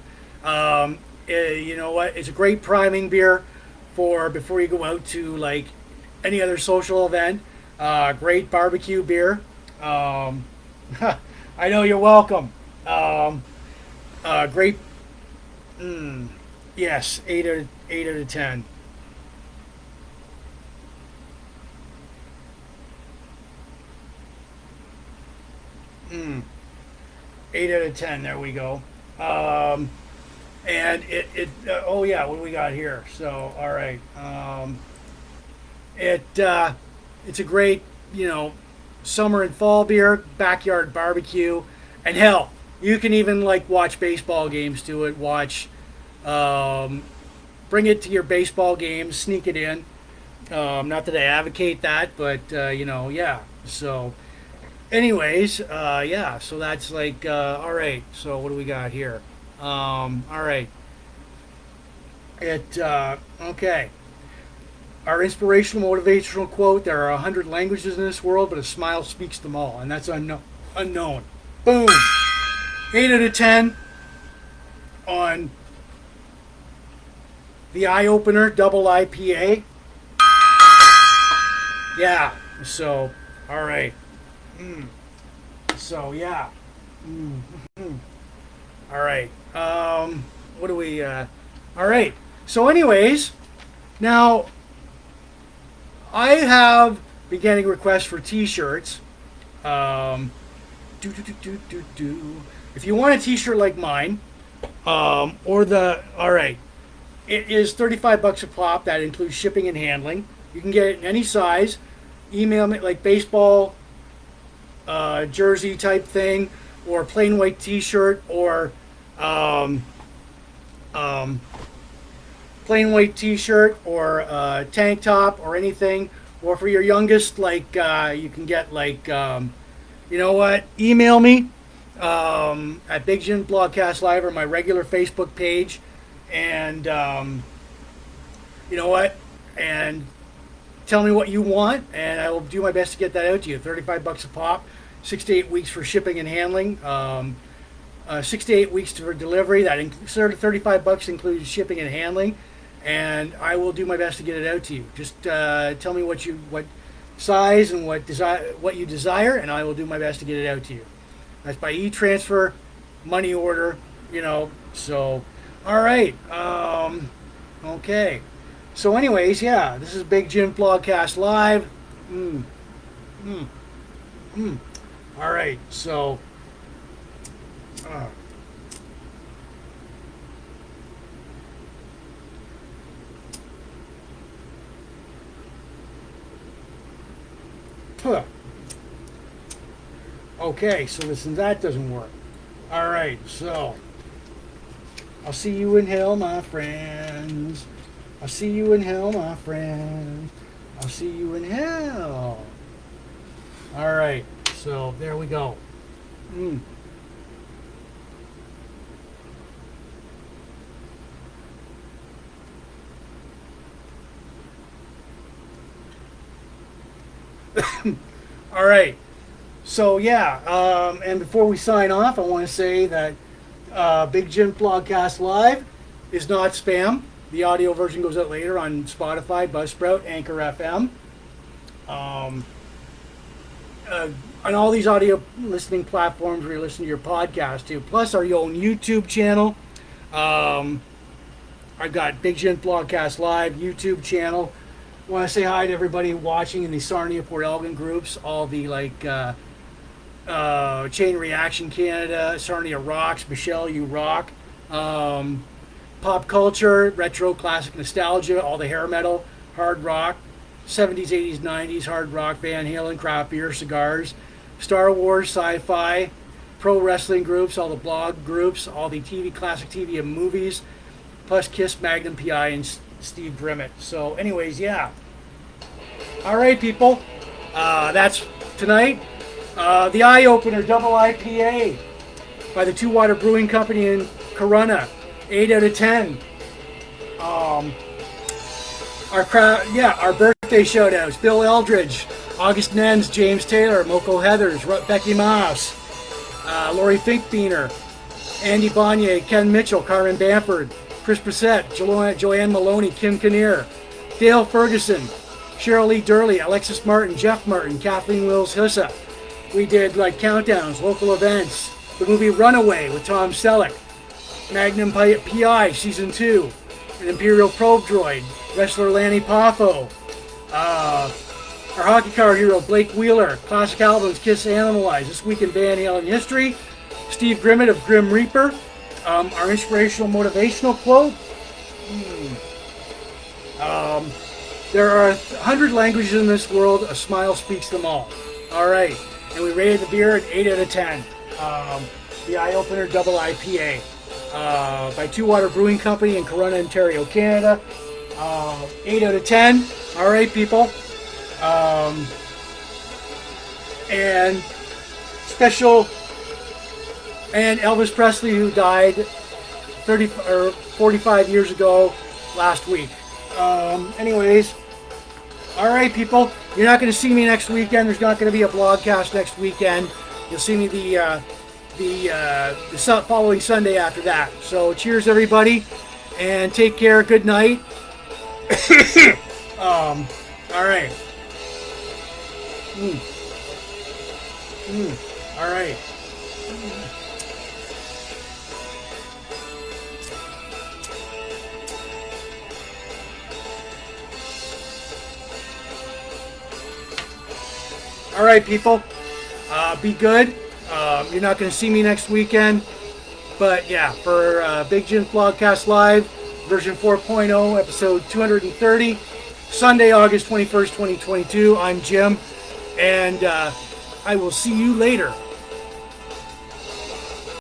S1: You know what? It's a great priming beer for before you go out to like any other social event. Great barbecue beer. I know you're welcome. Great. Mm, yes, 8 out of 10. Mm, 8 out of 10. There we go. And oh yeah, what do we got here? So all right. It it's a great, you know, summer and fall beer, backyard barbecue, and hell, you can even like watch baseball games to it. Watch, um, bring it to your baseball games, sneak it in. Not that I advocate that, but you know, yeah. So, anyways, yeah. So that's like all right. So what do we got here? All right. Okay. Our inspirational, motivational quote: "There are 100 languages in this world, but a smile speaks them all," and that's unknown. Boom. 8 out of 10 on the Eye Opener Double IPA. Yeah. So, all right. Mm. So yeah. Mm. All right. What do we? All right. So, anyways, now I have been getting requests for T-shirts. Um, If you want a T-shirt like mine, or the all right, it is $35 a pop. That includes shipping and handling. You can get it in any size. Email me like baseball jersey type thing, or plain white T-shirt, or um, um, plain white T-shirt, or tank top, or anything. Or for your youngest, like you can get like, you know what? Email me at Big Jims Blogcast Live or my regular Facebook page, and you know what? And tell me what you want, and I will do my best to get that out to you. $35 a pop, 6 to 8 weeks for shipping and handling. 6 to 8 weeks for delivery. That $35 includes shipping and handling, and I will do my best to get it out to you. Just tell me what size and what you desire, and I will do my best to get it out to you. That's by e-transfer, money order, you know. So, all right. Okay. So, anyways, yeah, this is Big Jim Blogcast Live. Mm, mm, mm. All right. So, Huh. Okay, so listen, that doesn't work. All right, so I'll see you in hell, my friends. I'll see you in hell, my friends. I'll see you in hell. All right, so there we go. All right. So yeah, and before we sign off, I want to say that Big Jims Blogcast Live is not spam. The audio version goes out later on Spotify, Buzzsprout, Anchor FM, on all these audio listening platforms where you listen to your podcast to. Plus our own YouTube channel. I've got Big Jims Blogcast Live YouTube channel. I want to say hi to everybody watching in the Sarnia Port Elgin groups, all the Chain Reaction Canada, Sarnia Rocks, Michelle, you rock, pop culture, retro, classic, nostalgia, all the hair metal, hard rock, 70s, 80s, 90s, hard rock, Van Halen, craft beer, cigars, Star Wars, sci-fi, pro wrestling groups, all the blog groups, all the TV, classic TV and movies, plus KISS, Magnum Pi, and Steve Grimmett. So anyways, yeah. All right, people. That's tonight. The Eye Opener Double IPA by the Two Water Brewing Company in Corunna. 8 out of 10. Our birthday shout-outs. Bill Eldridge, August Nens, James Taylor, Moko Heathers, Becky Moss, Lori Finkbeiner, Andy Bonnier, Ken Mitchell, Carmen Bamford, Chris Brissett, Joanne Maloney, Kim Kinnear, Dale Ferguson, Cheryl Lee Durley, Alexis Martin, Jeff Martin, Kathleen Wills Hissa. We did countdowns, local events, the Movie-Runaway with Tom Selleck, Magnum Pi Season 2, an Imperial probe droid, wrestler Lanny Poffo, our hockey card hero Blake Wheeler, classic albums KISS-Animalize, This Week in Van Halen History, Steve Grimmett of Grim Reaper, our inspirational motivational quote. There are 100 languages in this world. A smile speaks them all. All right. And we rated the beer at 8 out of 10. The Eye Opener Double IPA by Two Water Brewing Company in Corunna, Ontario, Canada. 8 out of 10. All right, people. And special... And Elvis Presley, who died 45 years ago last week. Anyways, all right, people. You're not going to see me next weekend. There's not going to be a blogcast next weekend. You'll see me the following Sunday after that. So cheers, everybody, and take care. Good night. All right. All right. All right, people. Be good. You're not going to see me next weekend. But yeah, for Big Jims Blogcast Live, version 4.0, episode 230, Sunday, August 21st, 2022, I'm Jim. And I will see you later.